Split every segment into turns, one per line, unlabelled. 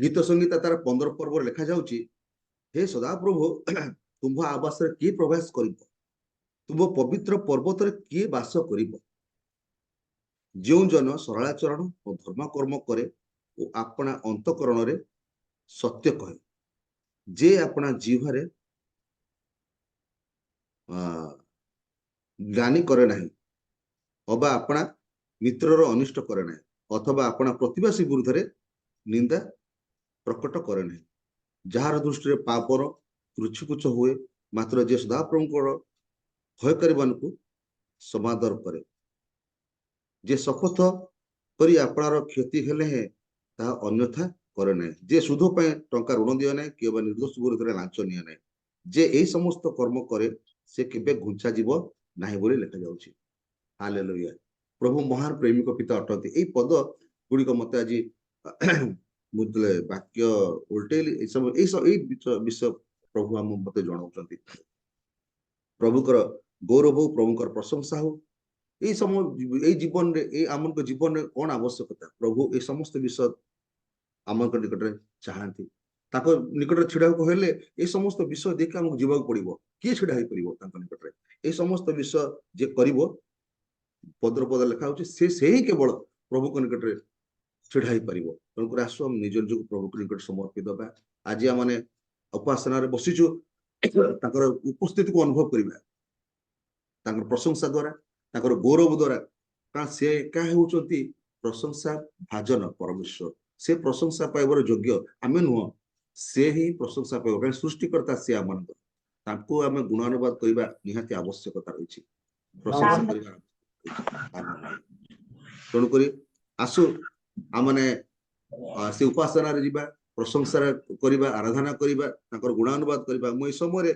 गीत संगीता तार 15 पर्व लिखा जाउची हे सदाप्रभु तुम्भ आवास किए प्रवेश कर तुम पवित्र पर्वत किए बास कर जो जन सरलाचरण और धर्मकर्म करे और अपना अंतकरण रे सत्य कहे जे अपना जीवरे ज्ञानी करे नहीं अबा अपना मित्रर अनिष्ट करे नहीं अथवा अपना प्रतिवासी विरुद्ध निंदा प्रकट करे नहीं जार दृष्टि पापर कृच्छपुच्छ हुए मात्र जे सदाप्रभुଙ୍କର भय करवानकु समादर करे जे शपथ करी अपनार क्षति हेले हैं ताहा अन्यथा करे नहीं जे सुध पे टंका ऋण दिए नहीं कि निर्दोष विरुद्ध लांच निये नहीं जे यही समस्त कर्म करे से केबे घुंचा जीव नाही बोली लिखा जाउछि। हालेलुया। प्रभु महान प्रेमिक पिता अटंती एई पद गुड़िक मते आज मुझे वाक्य उल्टे सब विषय प्रभु आम मते जनाउछंती प्रभुकर गौरव हो प्रभुकर प्रशंसा हो ये समय जीवन रे आम जीवन रे कौन आवश्यकता प्रभु ये समस्त विषय आम निकट में चाहती निकट छिड़ा हेले ये समस्त विषय देख आमको जीवाक पड़ो किए छिड़ा हो पार निकट में ये समस्त विषय जे कर पदर पद लिखा हो से ही केवल प्रभु को निकट में छिड़ा हो पार तेणुक आसु आम निज निज प्रभु को निकट समर्पित दबा आज आम उपासना बसीचु उपस्थिति को अनुभव करवा प्रशंसा द्वारा गौरव द्वारा कारण से क्या होती प्रशंसा भाजन परमेश्वर से प्रशंसा पाइबार योग्य आम नुह से ही प्रशंसा पाइब सृष्टिकर्ता से आम आम गुणानुवाद करने निहाती आवश्यकता रही प्रशंसा तेणुक आसु आमने से उपासना प्रशंसा करवा आराधना करवा गुणानुवाद करवा मुझे समय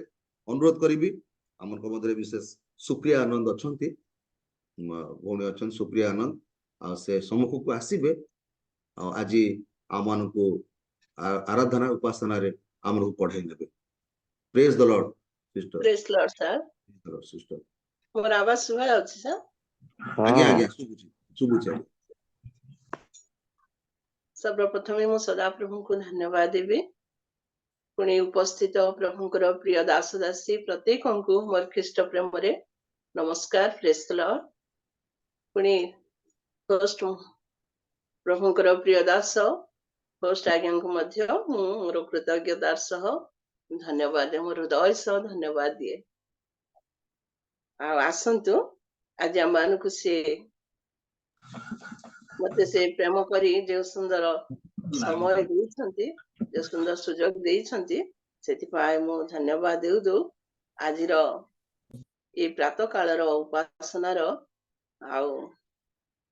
अनुरोध करी आम मध्य विशेष सुप्रिया आनंद अच्छा भौणी अच्छा सुप्रिया आनंद से सम्मुख को आसबे आज आम को आराधना उपासना रे आम को पढ़ाई ने praise the lord sister
praise lord sir
sister
मोर आवाज सुना अछि सर
आज्ञा आज्ञा सुबुची
सर्वप्रथम मु सदा प्रभु को धन्यवाद देवी पुणी उपस्थित प्रभुंकर प्रिय दास दासी प्रत्येक को मोर ख्रीष्ट प्रेम रे नमस्कार प्रेज द लॉर्ड पुणी होस्ट प्रभुंकर प्रिय दास होस्ट आज्ञा को मध्य मोर कृतज्ञतार सह धन्यवाद मोर हृदय सह धन्यवाद दिए आसंतु आज आम को से मते से प्रेम करी जो सुंदर समय देइछंती जो सुंदर सुजोग देइछंती सेति पाए मु धन्यवाद देउ दो आजिर ए प्रातः कालर उपासना रो आउ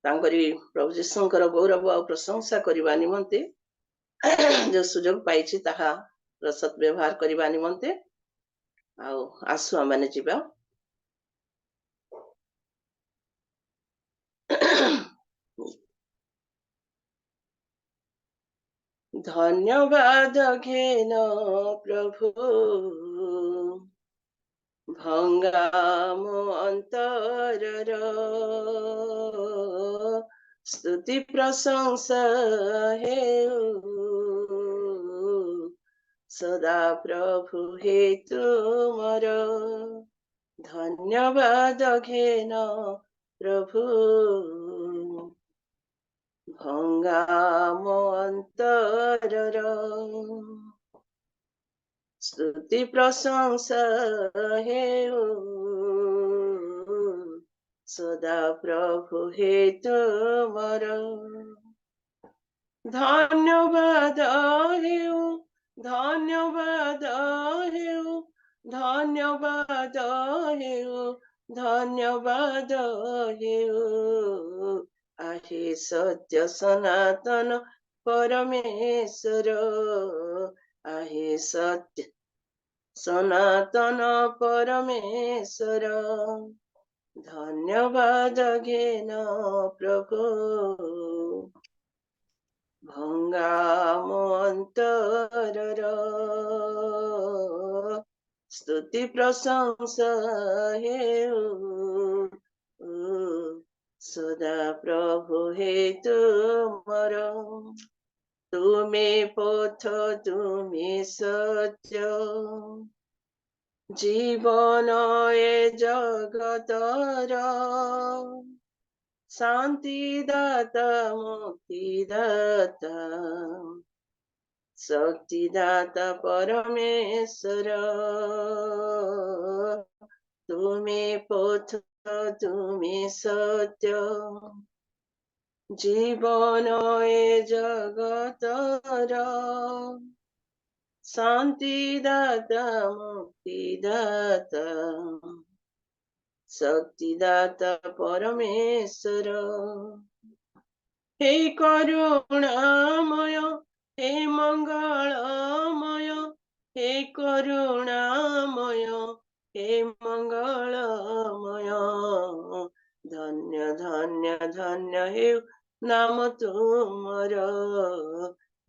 तांकरी प्रभु जीशुंकर गौरव आ प्रशंसा करबा निमंते जो सुजोग पाइछि ताहा रसत व्यवहार करबा निमंते आउ आसु माने जिबा धन्यवाद घेन प्रभु भंगा मो अंतरर स्तुति प्रशंसा हे सदा प्रभु हे तुमर धन्यवाद घेन प्रभु भंगा मो अंतरर स्तुति प्रशंसा हे सदा प्रभु हे तुमर धन्यवाद हे धन्यवाद हे धन्यवाद हे धन्यवाद हे आहे सत्य सनातन परमेश्वर आहे सत्य सनातन परमेश्वर धन्यवाद घेन प्रभु भंगा मो अंतरर स्तुति प्रशंसा हे सदा प्रभु हे तुमर ତୁମେ ପଥ ତୁମେ ସତ୍ୟ ଜୀବନ ଏ ଜଗତର ଶାନ୍ତିଦାତା ମୁକ୍ତିଦାତା ଶକ୍ତିଦାତା ପରମେଶ୍ୱର ତୁମେ ପଥ ତୁମେ ସତ୍ୟ ଜୀବନ ଏ ଜଗତର ଶାନ୍ତିଦାତା ମୁକ୍ତିଦାତା ଶକ୍ତିଦାତା ପରମେଶ୍ୱର ହେ କରୁଣାମୟ ହେ ମଙ୍ଗଳମୟ ହେ କରୁଣାମୟ ହେ ମଙ୍ଗଳମୟ ଧନ୍ୟ ଧନ୍ୟ ଧନ୍ୟ ହେଉ ନାମ ତୁମର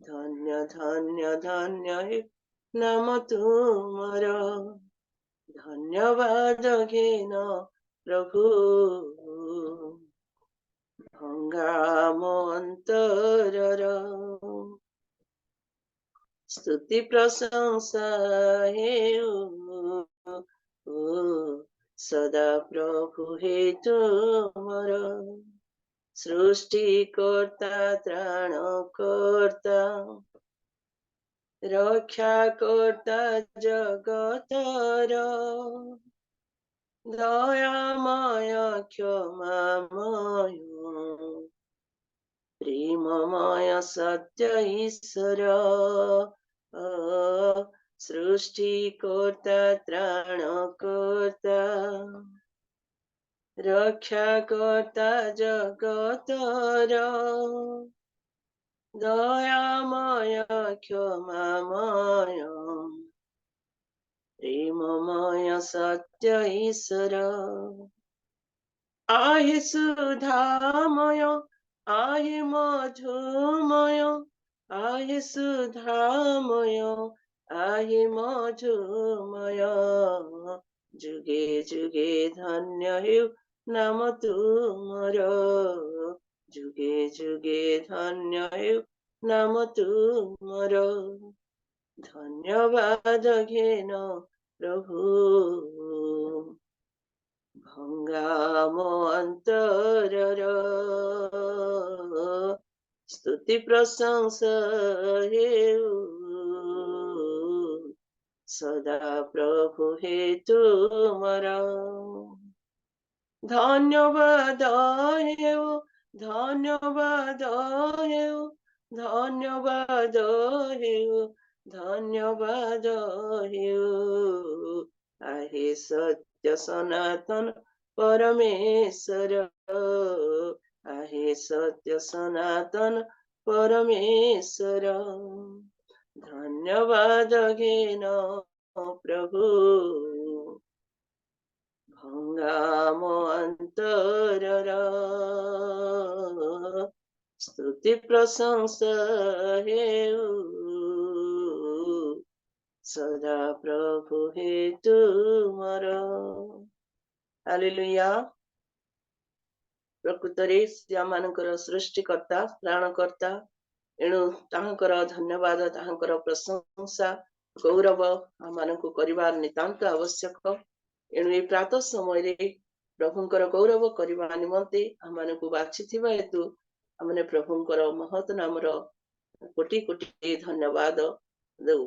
ଧନ୍ୟ ଧନ୍ୟ ଧନ୍ୟ ହେଉ ନାମ ତୁମର ଧନ୍ୟବାଦ ଘେନ ପ୍ରଭୁ ଭଙ୍ଗା ମୋ ଅନ୍ତରର ସ୍ତୁତି ପ୍ରଶଂସା ହେଉ ସଦା ପ୍ରଭୁ ହେ ତୁମର ସୃଷ୍ଟିକର୍ତ୍ତା ତ୍ରାଣକର୍ତ୍ତା ରକ୍ଷାକର୍ତ୍ତା ଜଗତର ଦୟାମୟ କ୍ଷମାମୟ ପ୍ରେମମୟ ସତ୍ୟ ଈଶ୍ୱର ସୃଷ୍ଟିକର୍ତ୍ତା ତ୍ରାଣକର୍ତ୍ତା ରକ୍ଷାକର୍ତ୍ତା ଜଗତର ଦୟାମୟ କ୍ଷମାମୟ ପ୍ରେମମୟ ସତ୍ୟ ଈଶ୍ୱର आहे सुधामय आहे मधुमय आहे सुधामय आहे मधुमय जुगे जुगे धन्य हेउ नाम तुमर जुगे जुगे धन्य हेउ नाम तुमर धन्यवाद घेन प्रभु भंगा मो अंतरर स्तुति प्रशंसा हेउ सदा प्रभु हे तुमर धन्यवाद हेउ धन्यवाद हेउ धन्यवाद हेउ धन्यवाद हेउ आहे सत्य सनातन परमेश्वर आहे सत्य सनातन परमेश्वर धन्यवाद घेन प्रभु भंगा मो अंतरर स्तुति प्रशंसा हेउ सदा प्रभु हे तुमर हालेलुया प्रकृतरे से आमनकर सृष्टिकर्ता प्राणकर्ता एणु ताहांकर धन्यवाद ताहांकर प्रशंसा गौरव आमनकु करिवार नितांत आवश्यक एणु ए प्रातः समय रे प्रभुंकर गौरव करिवा निमंते आमनकु बाछिथिबा हेतु आमने प्रभुंकर महत नामर कोटि कोटि धन्यवाद दउ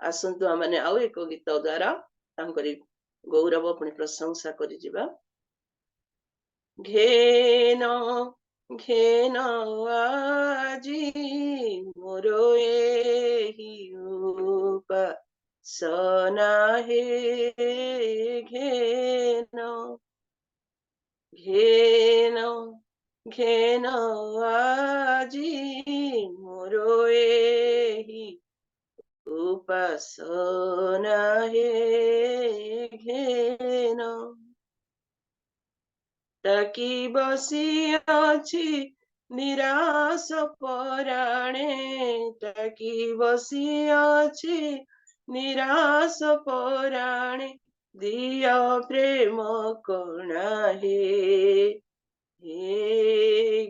आसंतु आमने आउ एक गीत द्वारा तांकरी गौरव पुनि प्रशंसा करि जिबा घेन घेन आजी मोरो एहि उपासना हे घेन घेन घेन आजी मोरो एहि उपासना हे घेन ताकि बसी अछि निराश पराणे ताकि बसी अछि निराश पराणे दिया प्रेम करुणा हे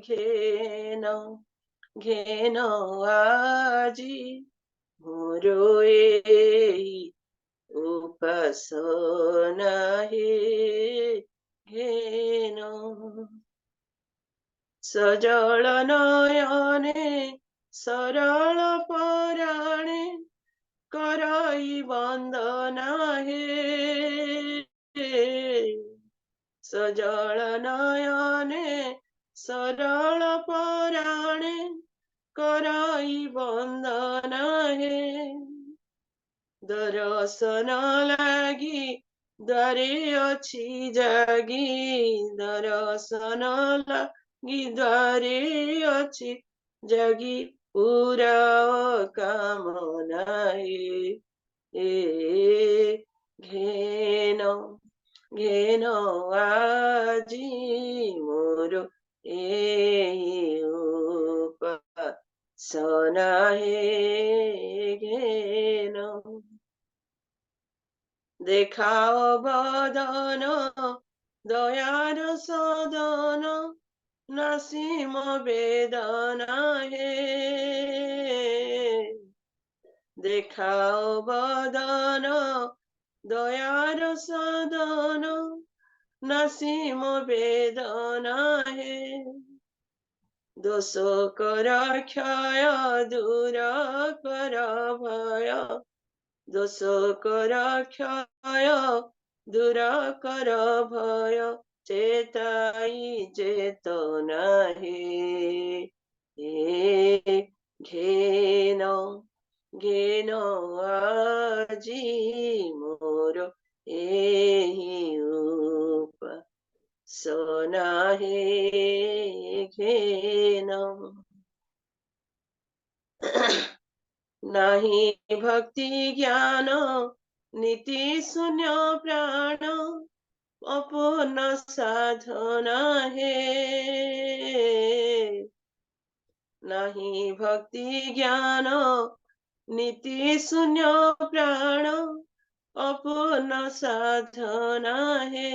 घेन घेन आजी मोरो एही उपासना हे घेन सजल नयने सरल पराणे कराई वंदना हे सजल नयने सरल पराणे कराई वंदना हे दर्शन लागी द्वारे अछि जागी दर्शन लागी द्वारे अछि जागी पूरा कामना हे घेन घेन आजी मोर एही उपासना हे घेन देखाओ बदन दयार सदन नसीम वेदना हे देखाओ बदन दयार सदन नसीम वेदना हे दोष कर क्षय दूर कर भय दोष कर क्षय दूर कर भय चेताई चेतना हे घेन घेन आजी मोर एही उपासना हे घेन नाही भक्ति ज्ञान नीति शून्य प्राण अपूर्ण साधना हे नाही भक्ति ज्ञान नीति शून्य प्राण अपूर्ण साधना हे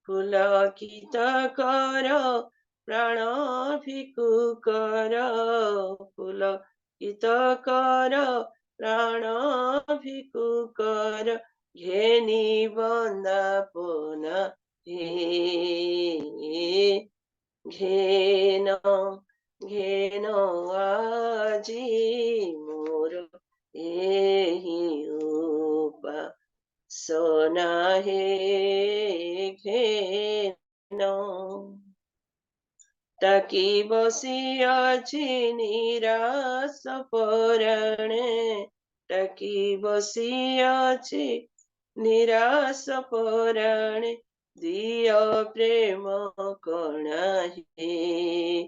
पुलकित कर प्राण भिकु कर पुलकित कर प्राण भिकु कर घेनी वंदापन हे घेन घेन आजी मोर एही उपासना हे घेन टाकी बसी अछि निराश पराणे टाकी बसी अछि निराश पराणे दिय प्रेम कणा हे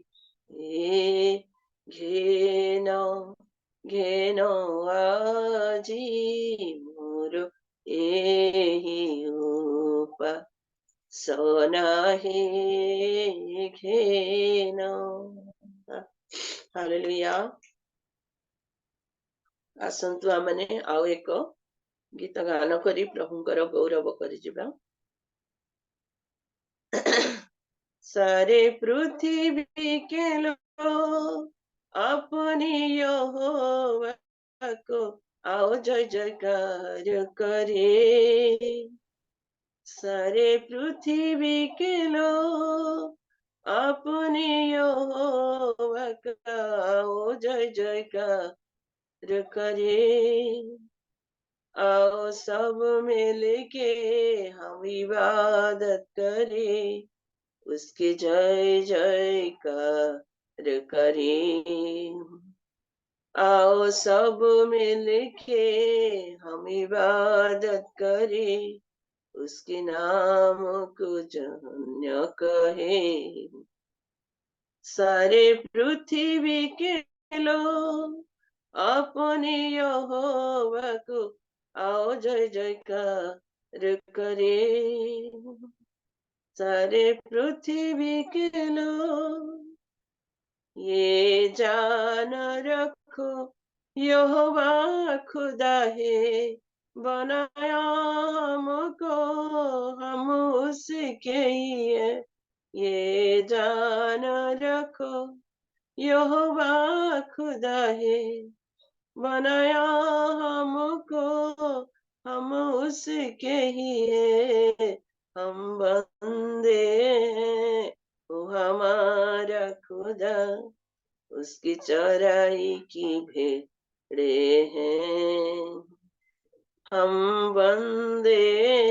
घेन घेन आजी मोर एही उपासना हे घेन हालेलुया आसंतु आमने आउ एक गीत गान करी प्रभुंकर गौरव करि जिबा सारे पृथ्वी के लोग अपनी यहोवा को आओ जय जयकार करे सारे पृथ्वी के लोग अपनी यहोवा का आओ जय जयकार करे आओ सब मिल के हम इबादत करें उसके जय जयकार करें आओ सब मिल के हम इबादत करें उसके नाम को जन्य कहे सारे पृथ्वी के लोग अपने यहोवा को आओ जय जयकार करे सारे पृथ्वी के लोग ये जान रखो यहोवा खुदा है बनाया हमको हम उसके ही है ये जान रखो यहोवा खुदा है, बनाया हमको, हम उसके ही है, हम बंदे हैं, वो हमारा खुदा, उसकी चराई की भेड़े हैं। हम बंदे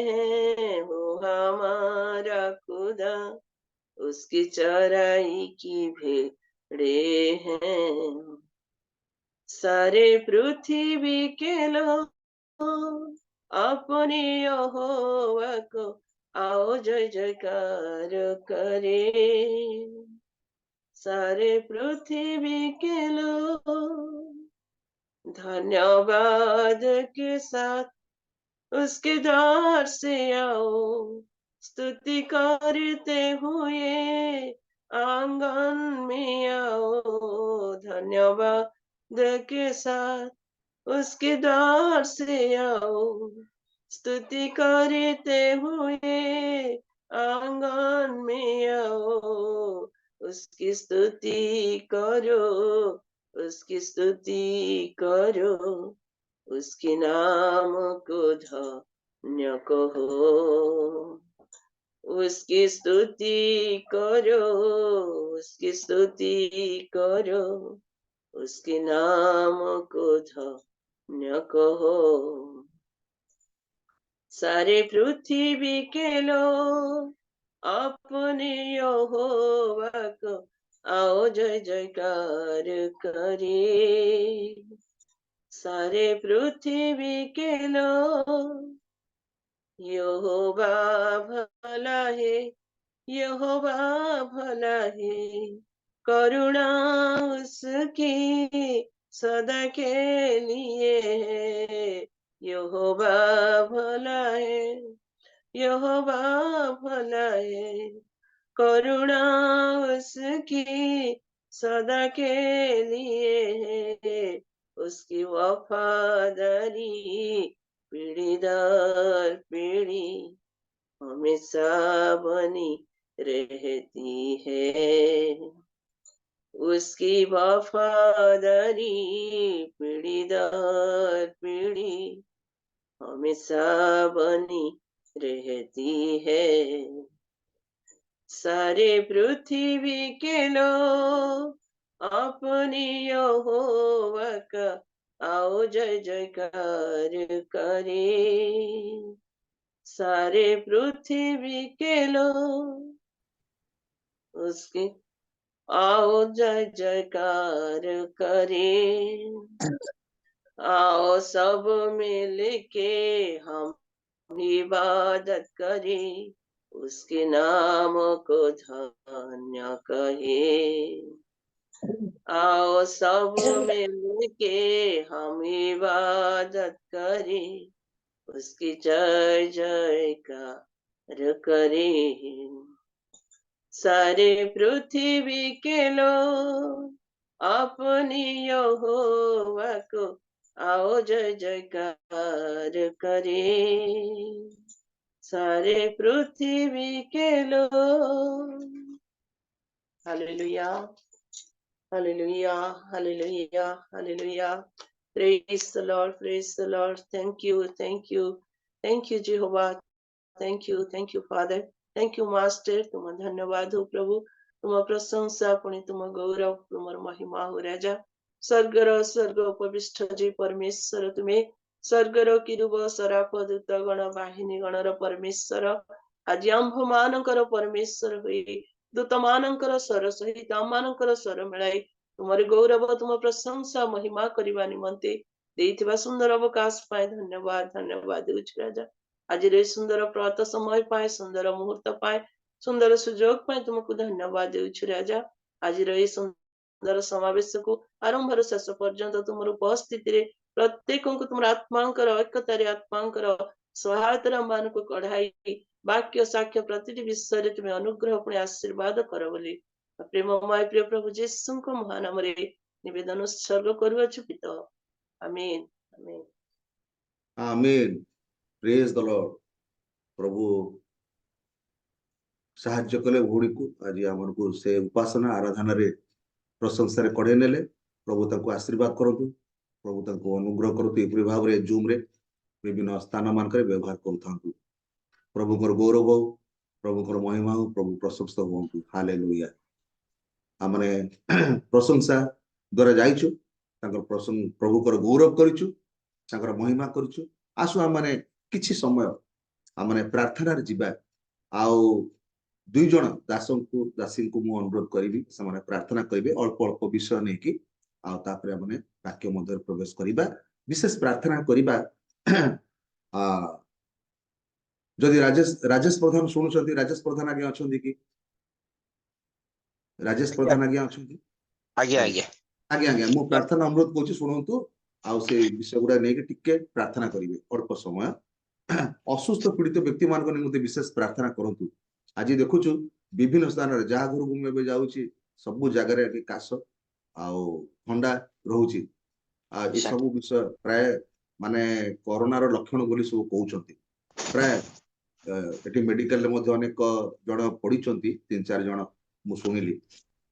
हैं, वो हमारा खुदा, उसकी चराई की भेड़े हैं। सारे पृथ्वी के लोग अपने यहोवा को आओ जय जयकार करे। सारे पृथ्वी के लोग धन्यवाद के साथ उसके द्वार से आओ, स्तुति करते हुए आंगन में आओ। धन्यवाद के साथ उसके द्वार से आओ, स्तुति करते हुए आंगन में आओ। उसकी स्तुति करो, उसकी स्तुति करो, उसके नाम को धन्य कहो। उसकी स्तुति करो, उसकी स्तुति करो, उसके नाम को धन्य कहो। सारे पृथ्वी के लोग अपने यहोवा को आओ जय जयकार करे। सारे पृथ्वी के लोग यहोवा भला है, यहोवा भला है, करुणा उसकी सदा के लिए है। यहोवा भला है, यहोवा भला है, करुणा उसकी सदा के लिए है। उसकी वफादारी पीढ़ी दर पीढ़ी हमेशा बनी रहती है। उसकी वफादारी पीढ़ी दर पीढ़ी हमेशा बनी रहती है। सारे पृथ्वी के लोग अपने यहोवा का आओ जय जयकार करे। सारे पृथ्वी के लोग उसके आओ जय जयकार करे। आओ सब मिल के हम इबादत करें, उसके नाम को धन्य कहे। आओ सब मिल के हम इबादत करें, उसकी जय जयकार करें। सारे पृथ्वी के लोग अपनी यहोवा को आओ जय जयकार करें। सारे पृथ्वी के लोग। Hallelujah, hallelujah, hallelujah, hallelujah. Praise the Lord, praise the Lord. Thank you, thank you, thank you, Jehovah. Thank you, Father. Thank you, Master. तुम धन्यवाद हो प्रभु, तुम प्रशंसा पुणी तुम गौरव, तुम महिमा हो राजा। स्वर्गर स्वर्ग उपविष्ट जी परमेश्वर तुम्हें, स्वर्गर किरुब सराफ दूत गण बाहिनी गणर परमेश्वर, आज आंभ मानकर परमेश्वर हुए दूत मानकर स्वर सहित आम मानकर स्वर मिलाई तुमर गौरव तुम प्रशंसा महिमा करने निमंते देइथिबा सुंदर अवकाश पाए धन्यवाद धन्यवाद देउछि राजा। आज रे सुंदर प्रात समय पाए, सुंदर मुहूर्त पाए, सुंदर सुजोग पाए तुमको धन्यवाद देउछि राजा। आज रे सुंदर समावेश को आरंभ शेष पर्यंत तुम उपस्थिति रे प्रत्येक को तुम आत्मांकर ऐक्यतारे आत्मांकर सहायता मान को कढ़ाई वाक्य साक्ष्य प्रतिटी विषय तुम्हें अनुग्रह पुणी आशीर्वाद कर बोली प्रेममय प्रिय प्रभु जीसु को महानाम रे निवेदन उत्सर्ग करुअछु पिता। आमीन आमीन
आमीन। Praise the lord. प्रभु साहाଯ୍ୟ କଲେ ଭଉଣୀକୁ ଆଜି ଆମକୁ ସେ ଉପାସନା ଆରାଧନାରେ प्रशंसा कढ़े नेले प्रभु तांको आशीर्वाद करतु प्रभु तांको अनुग्रह करतु एपरि भाव रे जूम रे विभिन्न स्थान मानक व्यवहार करूथांतु प्रभुकर गौरव हो प्रभुकर महिमा हो प्रभु प्रशंसा हुअन्तु हालेलुया आमने प्रशंसा द्वारा जाइछु प्रभुकर गौरव करिछु तांकर महिमा करिछु आसु आमने किछि समय आमने प्रार्थना रे जिबा आउ दुई जन दासी को मु अनुरोध करी से प्रार्थना करेंगे अल्प अल्प विषय नहीं कि आउ तापर आमने वाक्य मध्य प्रवेश करिबा विशेष प्रार्थना करिबा जदि राजेश प्रधान शुणुछंती राजेश प्रधान आगे अछंती कि राजेश प्रधान आगे अछंती
आज्ञा आज्ञा
आगे आगे मु प्रार्थना अनुरोध कोछि सुनंतु आउ से विषय गुडा नै कि टिके प्रार्थना करिवे अल्प समय असुस्थ पीड़ित व्यक्ति मान निमंते विशेष प्रार्थना करंतु आज देखुछु विभिन्न स्थान रे जहा घर को मैं जाउछि सब जगह रे काश आउ ठंडा रहउछि आ ए सब विषय प्राय माने कोरोना रो लक्षण बोली सब कहउछंती प्राय एटी मेडिकल ले मध्ये अनेक जण पडिचंती 3-4 जण मु सुनिली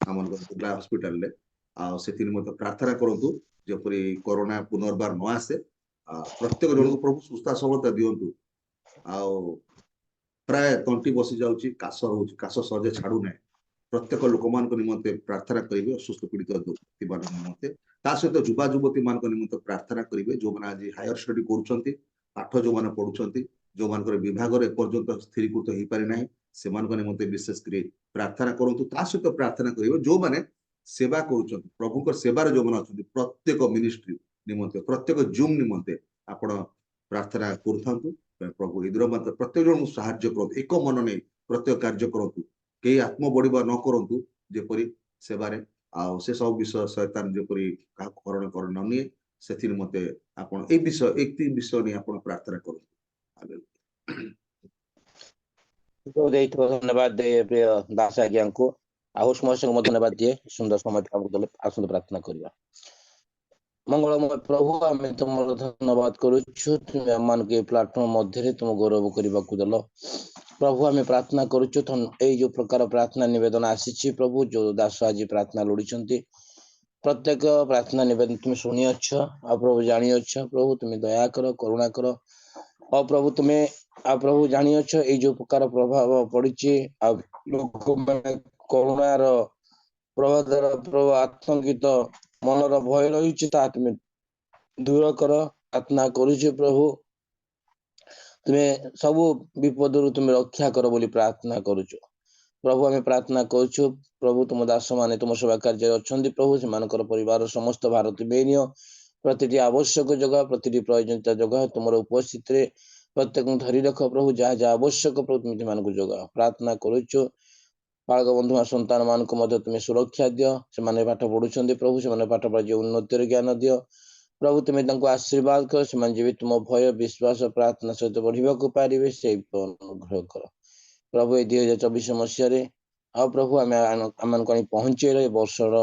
हमन जिला हॉस्पिटल ले आ सेति निमंते प्रार्थना करंतु जेपरि कोरोना पुनर्बार न आसे प्रत्येक जन को प्रभु सुस्था सबलता दियंतु आउ प्राय तंटी बसी जाउची काश रहउची काश सहजे छाडू नै प्रत्येक लोक मान को निमंते प्रार्थना करिवे असुस्थ पीड़ित व्यक्ति मान निमंते ता सहित युवा युवती मान को निमंते प्रार्थना करिवे जो माने आज हायर स्टडी करूछंती पाठ जो माने पढुछंती जो मान को विभाग रे पर्यंत स्थिरीकृत होई पारि नै से मान को निमंते विशेष करी प्रार्थना करंतु ता सहित प्रार्थना करिवे जो माने सेवा करूछंती प्रभु को सेवा रे जो माने अछंती प्रत्येक मिनिस्ट्री निमंते प्रत्येक जूम निमंते आपण प्रार्थना करथांतु प्रभु इदर मत प्रत्येक जन साहाय्य करंतु एक मन नै प्रत्येक कार्य करंतु के आत्म बढ़िबा न करंतु जेपरि सेवारे आ से सब विषय शैतान जेपरि का करण करण न निये सेथि मते आपण ए विषय एक तीन विषय नै आपण प्रार्थना करंतु
तो देइथो धन्यवाद दे प्रिय दास आज्ञा को आहुष महोत्सव को धन्यवाद दिए सुंदर समय काम दले आसंत प्रार्थना करिया मंगलमय प्रभु आम तुम धन्यवाद करुछु तुम आम के प्लाटफॉर्म मध्य तुम गौरव करने को दल प्रभु आम प्रार्थना करुछु जो प्रकार प्रार्थना निवेदन आसी प्रभु जो दास आज प्रार्थना लोड़ी प्रत्येक प्रार्थना निवेदन तुम शुणी अच्छ आ प्रभु जानी अच्छ प्रभु तुम्हें दया कर करुणा कर और प्रभु तुम्हें आ प्रभु जानी अच्छ ये जो प्रकार प्रभाव पड़ी लोक करुणार प्रभाव द्वारा प्रभु आतंकित मनर भय रही तुम्हें दूर कर प्रार्थना करुचे प्रभु तुम्हें सबु विपद तुम्हें रक्षा कर बोली प्रार्थना करुचु प्रभु आम प्रार्थना करुचु प्रभु तुम दास माने तुम सेवा कार्य अच्छा प्रभु से परिवार समस्त भारत बेनिय प्रति आवश्यक जगह प्रति प्रयोजनता जगह तुम उपस्थित प्रत्येक धरी रख प्रभु जहाँ जहाँ आवश्यक प्रभु तुम जगह प्रार्थना करुचु बालक बंधु सन्तान मान को तुम्हें सुरक्षा दियो से पाठ पढ़ुं प्रभु से पाठ पढ़ उन्नतिर ज्ञान दियो प्रभु तुम्हें आशीर्वाद कर से तुम भय विश्वास प्रार्थना सहित बढ़ा पारे से अनुग्रह कर प्रभु ये 2024 मसीह आ प्रभु आम पहुंचे वर्षर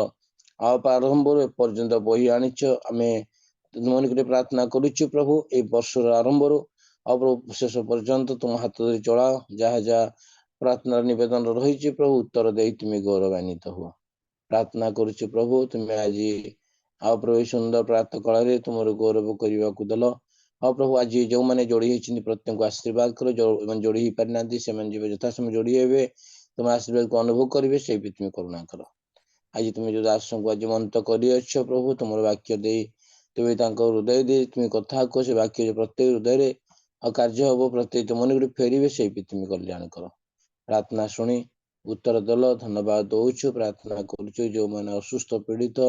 आ प्रारंभ पर्यंत बही आनीच आम तुम प्रार्थना करुचु प्रभु ये वर्षर आरंभ आ प्रभु शेष पर्यंत तुम हाथ धरी चलाओ जहाँ जहाँ प्रार्थना निवेदन रही प्रभु उत्तर दे तुम्हें गौरवान्वित हो प्रार्थना करुचु प्रभु तुम्हें आज आ प्रभु सुंदर प्रातः काल तुम गौरव करने को दल आ प्रभु आज जो मैंने जोड़ी होती प्रत्येक को आशीर्वाद कर जो जोड़ी हो पारि ना यथा समय जोड़ी हे तुम आशीर्वाद को अनुभव करेंगे से भी तुम्हें करुणा कर आज तुम्हें जो दास को आज मंत कर प्रभु तुम वाक्य दे तुम्हें हृदय दे तुम्हें कथा कह से वाक्य प्रत्येक हृदय कार्य हम प्रत्येक मन गुड़ी फेरवे से भी तुम्हें कल्याण कर प्रार्थना शुणी उत्तर दल धन्यवाद दौचु प्रार्थना करुचु जो मैंने असुस्थ पीड़ित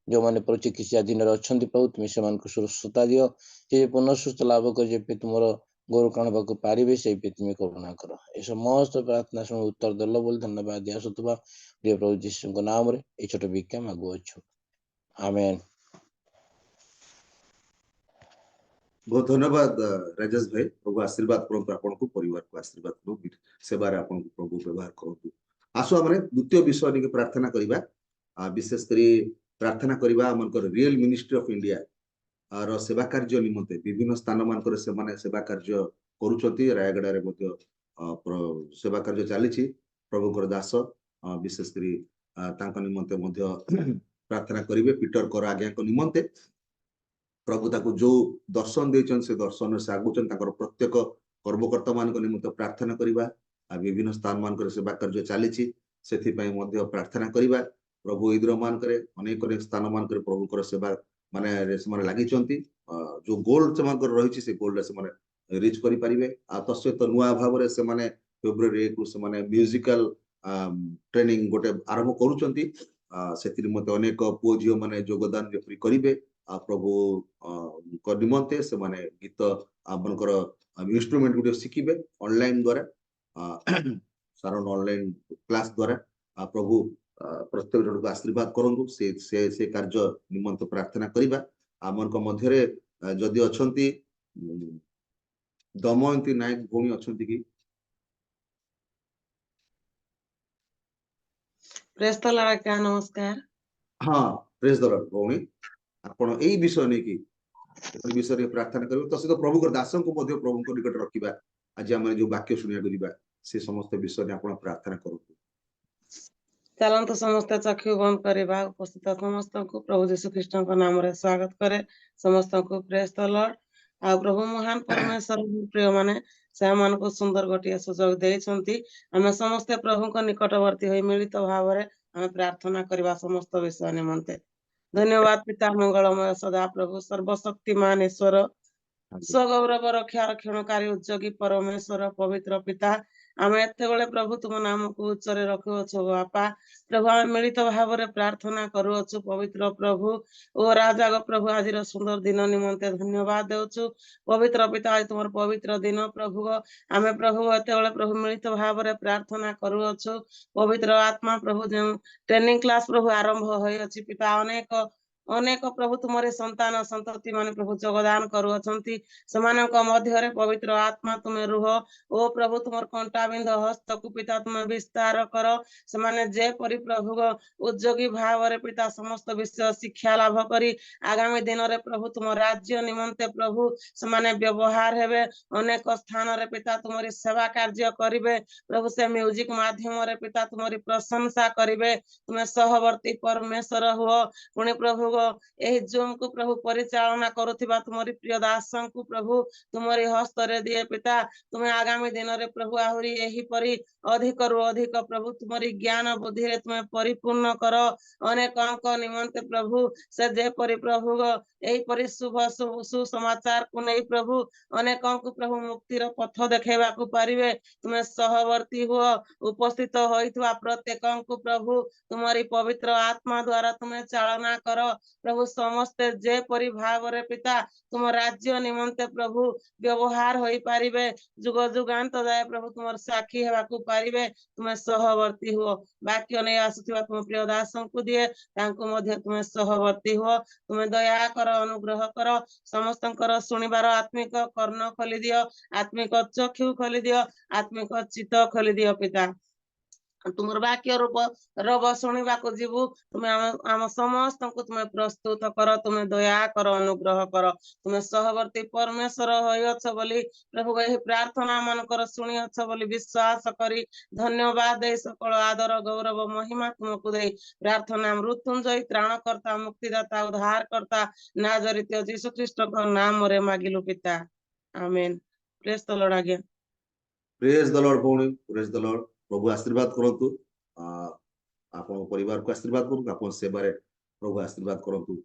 जो मैंने चिकित्सा अधीन अच्छा प्रभु तुम्हें से सुरक्षता दियो जे पुनः सुस्थ लाभ कर तुम गौरव काणवाक पारे से भी तुम्हें करुणा कर ये समस्त प्रार्थना शुणी उत्तर दल बोल धन्यवाद दिया सुतवा प्रिय प्रभु जीशु नाम रे ये छोट भिक्षा मागुअछु आमेन।
बहुत धन्यवाद राजेश भाई प्रभु आशीर्वाद करंतु आपन को परिवार को आशीर्वाद करो सेवा रे आपन को प्रभु व्यवहार करंतु आसो हमरे द्वितीय विषय निके प्रार्थना करिबा विशेष करी प्रार्थना करिबा हमनकर रियल मिनिस्ट्री ऑफ इंडिया रो सेवा कार्य निमंते विभिन्न स्थान मानकर से माने सेवा कार्य करूछथि रायगडा रे मध्ये सेवा कार्य चलीछि प्रभुकर दास विशेष करी तांको निमंते मध्य प्रार्थना करिवे पीटर कर आज्ञा को निमंते प्रभु ताको जो दर्शन देचन से दर्शन से आगुचन ताकर प्रत्येक कर्मकर्ता मान निमित्त प्रार्थना करिबा आ विभिन्न स्थान मान करे सेवा कार्य चलीछि सेथि पई मध्य प्रार्थना करिबा प्रभु इद्र मान करे अनेक अनेक स्थान मान करे प्रभु कर सेवा माने से माने लागि चंती जो गोल से मान कर रहिछि से गोल से माने रीच करि परिबे आ तस्य तो नुआ भाव रे से माने फेब्रुआरी 1 से माने म्यूजिकल ट्रेनिंग गोटे आरंभ करूचंती सेति मते अनेक पुओ झियो माने योगदान जेपरि करिवे आ प्रभु को निमंते से माने गीत आपनकर इंस्ट्रूमेंट गुडी शिखिबे ऑनलाइन द्वारा सारण ऑनलाइन क्लास द्वारा प्रभु प्रत्येक जन को आशीर्वाद करंतु से कार्य निमंत प्रार्थना करिबा आमन को मध्य रे जदि अछंती दमयंती नायक भूमि अछंती की
प्रेस द लॉर्ड का नमस्कार।
हाँ प्रेस द लॉर्ड भूमि आपण एई विषय नै की विषय रे प्रार्थना करियो तो से प्रभु को दासन को मध्य प्रभु को निकट रखिबा आज हम जो वाक्य सुनिया करिबा से समस्त विषय रे आपण प्रार्थना करथु
चलंतु समस्त चक्षु बंद करवा उपस्थित समस्त को प्रभु यीशु ख्रीष्ट को नाम रे स्वागत करे समस्त को प्रेस द लॉर्ड आ प्रभु महान परमेश्वर प्रिय माने से मान को सुंदर गोटिया सुजोग देइछंती हमें समस्त प्रभु को निकटवर्ती होई मिलित भाव रे हम प्रार्थना करवा समस्त विषय निमंते धन्यवाद पिता मंगलमय सदा प्रभु सर्वशक्तिमान ईश्वर स्वगौरव रक्षा रक्षणकारी उद्योगी परमेश्वर पवित्र पिता आम एते बेले प्रभु तुम नाम को उच्चरे रखुअछु बापा प्रभु आम मिलित भाव रे प्रार्थना करूअछु पवित्र प्रभु ओ राजा गो प्रभु आज सुंदर दिन निमंते धन्यवाद देउछु पवित्र पिता आज तुम पवित्र दिन प्रभु आम प्रभु एते बेले प्रभु मिलित भाव रे प्रार्थना करूअछु पवित्र आत्मा प्रभु जो ट्रेनिंग क्लास प्रभु आरंभ होई अछि पिता अनेक अनेक प्रभु तुमरे संतान संतति माने प्रभु योगदान करूअछंती समानक मध्य रे पवित्र आत्मा तुमे रुह ओ प्रभु तुमर कंटाबिंद हस्त को पिता तुमे विस्तार कर समाने जे परि प्रभु उद्योगी भाव रे पिता समस्त विषय शिक्षा लाभ करी आगामी दिन रे प्रभु तुम राज्य निमंते प्रभु समाने व्यवहार हेबे अनेक स्थान रे पिता तुमरी सेवा कार्य करिवे प्रभु से म्यूजिक माध्यम रे पिता तुमरी प्रशंसा करिवे तुमे सहवर्ती परमेश्वर हुओ पुणी प्रभु एही जूम को प्रभु परिचालना करुथिबा तुमरी प्रिय दासन को प्रभु तुमरी हस्त रे दिए पिता तुम्हें आगामी दिन रे प्रभु आहुरी एही परि अधिक रु अधिक प्रभु तुमरी ज्ञान बुद्धि रे तुम्हें परिपूर्ण कर अनेक अंक निमंते प्रभु से जे परि प्रभु एही परि शुभ सुसमाचार को नहीं प्रभु अनेक अंक प्रभु मुक्तिर पथ देखेबा को पारिबे तुम्हें सहवर्ती हुओ उपस्थित होइथवा प्रत्येक अंक प्रभु तुम्हारी पवित्र आत्मा द्वारा तुम्हें चालना कर प्रभु समस्ते जे परि भाव रे पिता तुम राज्य निमंते प्रभु व्यवहार होई पारिबे जुग जुगांत जाय प्रभु तुमर साक्षी हेबा को पारिबे तुमे सहवर्ती हो वाक्य नै आसुथिबा तुम प्रिय दासन को दिए तांको मध्य तुमे सहवर्ती हो तुमे दया कर अनुग्रह कर समस्तंकर सुनिबार आत्मिक कर्ण खोली दियो आत्मिक चक्षु खोली दियो आत्मिक चित्त खोली दियो पिता तुमर वाक्य रूप रब शुणा को जीवु तुम्हें आम समस्त को तुम्हें प्रस्तुत कर तुम्हें दया कर अनुग्रह कर तुम्हें सहवर्ती परमेश्वर होइछ बोली प्रभु यही प्रार्थना मानकर शुणिछ बोली विश्वास करी धन्यवाद दे सकल आदर गौरव महिमा तुमको दे प्रार्थना मृत्युंजय त्राणकर्ता मुक्तिदाता उद्धारकर्ता नाजरित यीशु ख्रीष्ट को नाम रे मागिलु पिता आमेन praise the lord again
praise the lord भौणी प्रेज द लॉर्ड प्रभु आशीर्वाद करंतु आपन परिवार को आशीर्वाद करंतु आपन सेवा रे प्रभु आशीर्वाद करंतु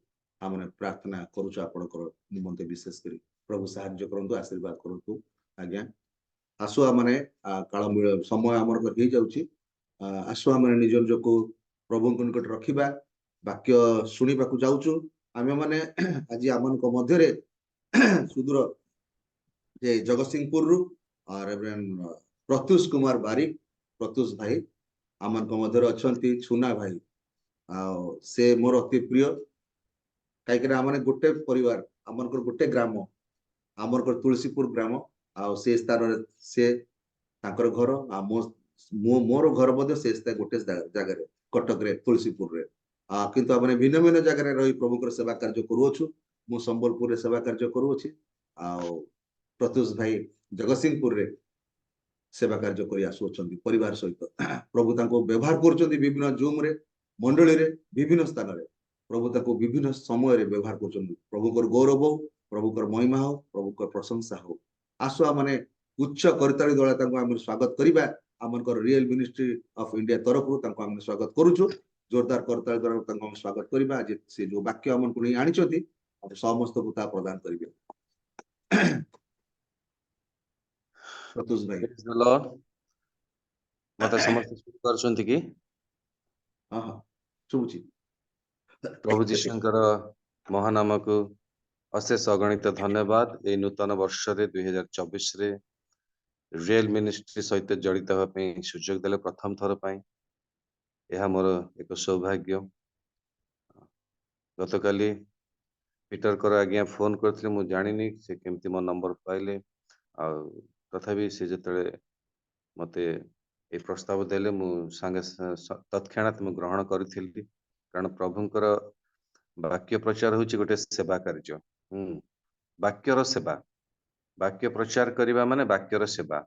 हमने प्रार्थना करूछु आपन कर निमंते विशेष करी प्रभु सहाय्य करंतु आशीर्वाद करंतु आज्ञा आसुआ माने काल समय हमर कर हे जाउची आसुआ माने निज निज को प्रभु को निकट रखिबा वाक्य सुनिबा को जाउछु आमे माने आज हमन को मध्य रे सुदूर जे जगतसिंहपुर रु रेवरेंड प्रत्युष कुमार बारिक प्रत्युष भाई आमन को मध्य अछंती छुना भाई से मोर अति प्रिय कहीं आमने गोटे परिवार आमन गोटे ग्राम आमर तुलसीपुर ग्राम आ से स्थान से तांकर घर मोर घर मध्य से गोटे जगह कटक रे तुलसीपुर रे किंतु आमने भिन्न भिन्न जगह रही प्रभु सेवा कार्य करूछु मु संबलपुर रे सेवा कार्य करूछि आ प्रत्युष भाई जगतसिंहपुर रे सेवा कार्य करी आसुछंती परिवार सहित प्रभु तांको व्यवहार करछंती विभिन्न जूम रे मंडली विभिन्न स्थान प्रभु ताको विभिन्न समय व्यवहार कर प्रभुकर गौरव हो प्रभुकर महिमा हो प्रभुकर प्रशंसा हो आसो माने उच्च करताली द्वारा आम स्वागत करवा आमर रियल मिनिस्ट्री ऑफ इंडिया तरफ आम स्वागत करुचु जोरदार करताली द्वारा स्वागत करवा आज से जो वाक्य आमको नहीं आनी समस्त को प्रदान करेंगे प्रत्युष भाई
Praise the Lord. मते समस्त शुभ करछन्ति कि
हाँ हाँ शुभुची
प्रभु जीशुଙ୍କର महानामକୁ अशेष अगणित धन्यवाद ए नूतन वर्ष रे 2024 रे रियल मिनिस्ट्री सहित जड़ित हेबा ପାଇଁ सुযোଗ देले प्रथम थर ପାଇଁ ଏହା मोर एक सौभाग्य गतकाली पीटर कर आज्ञा फोन करथिले मु जानिनी से केमती मो नंबर पाइले आ तथापि से जतले मते ए प्रस्ताव देले मु संगे तत्क्षणात मु ग्रहण करथिली कारण प्रभुंकर वाक्य प्रचार होची गोटे सेवा कार्य वाक्यर सेवा वाक्य प्रचार करबा माने वाक्यर सेवा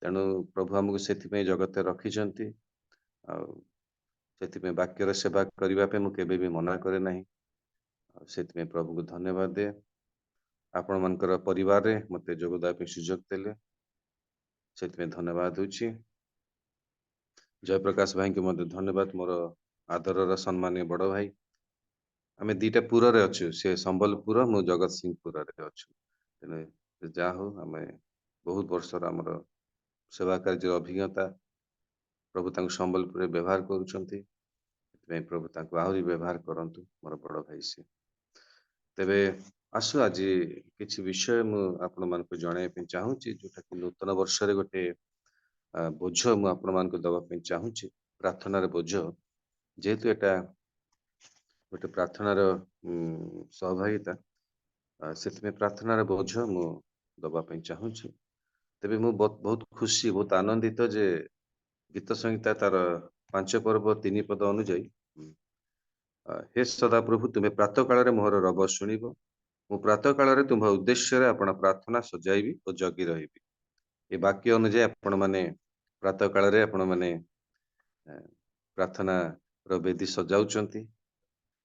तेणु प्रभु हमको सेति जगत रखिछंती आ सेति वाक्यर सेवा करबा पे मु केबे भी मना करे नाही सेति प्रभु को धन्यवाद दे आपण मानकर परिवार रे मते जोगदा पे सुযোগ देले सेति धन्यवाद होची जयप्रकाश भाई के मते धन्यवाद मोर आदरर सम्मानीय बड़ भाई आमे दीटा पुर रे अछु से संबलपुर मु जगत सिंहपुर रे अछु तेने जा हो आमे बहुत वर्षर हमर सेवा कार्य अभिज्ञता प्रभु तांको संबलपुर व्यवहार करूछंती प्रभु तांको आहुरी व्यवहार करंतु मोर बड़ भाई से तेबे आसु आज किछि विषय मु आपण मानको जणाय पे चाहूची जोटा कि नूतन वर्ष रे गोटे बोझ मु आपण मानको दबा पे चाहूची प्रार्थना रे बोझ जेहेतु एटा गोटे प्रार्थना रो सहभागिता से प्रार्थना रे बोझ मु दबा पे चाहूची तेबे मु बहुत खुशी बहुत आनंदित जे गीत संहिता तार 5 पर्व 3 पद अनुଯାयी हे सदा प्रभु तुम्हें प्रातः काल रे मोहर रब सुनिबो मु प्रातः काल रे तुम उद्देश्य रे आपण प्रार्थना सजाइबी और जगी रहिबी ए वाक्य अनुଯାयी आपण माने प्रातः काल रे आपण माने प्रार्थना रो वेदी सजाउचंती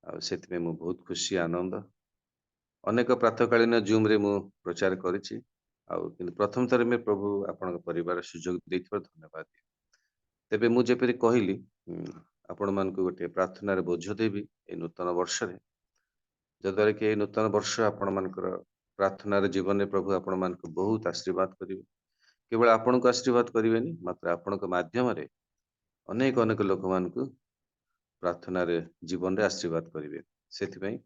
आ सेति में मु बहुत खुशी आनंद अनेक प्रातःकालीन जूम रे मु प्रचार करिछि आ किंतु प्रथम थर में प्रभु आपण परिवार सुযোଗ देथिबार धन्यवाद तेबे मु जेपरि कहली आपण मान को गोटे प्रार्थना रे बोझ देबी ए नूतन वर्ष रे जद्वारा कि ए नूतन वर्ष आपण मानकर प्रार्थना रे जीवन रे प्रभु आपण मान को बहुत आशीर्वाद करिवे केवल आपण को आशीर्वाद करिवेनी मात्र आपण को माध्यम रे अनेक अनेक लोक मान को प्रार्थना रे जीवन रे आशीर्वाद करिवे सेति पई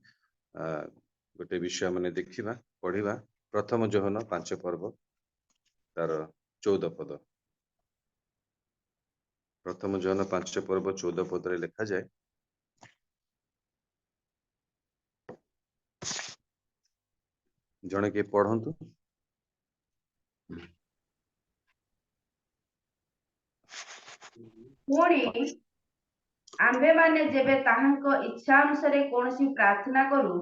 गोटे विषय माने देखिबा पढिबा प्रथम जोहन 5 पर्व तार 14 पद प्रथम जोहन 5 पर्व 14 पद रे लिखा जाए जणे के पढंतु
पुणी आम्भे माने जेबे ताहांको इच्छा अनुसारे कोनसी प्रार्थना करू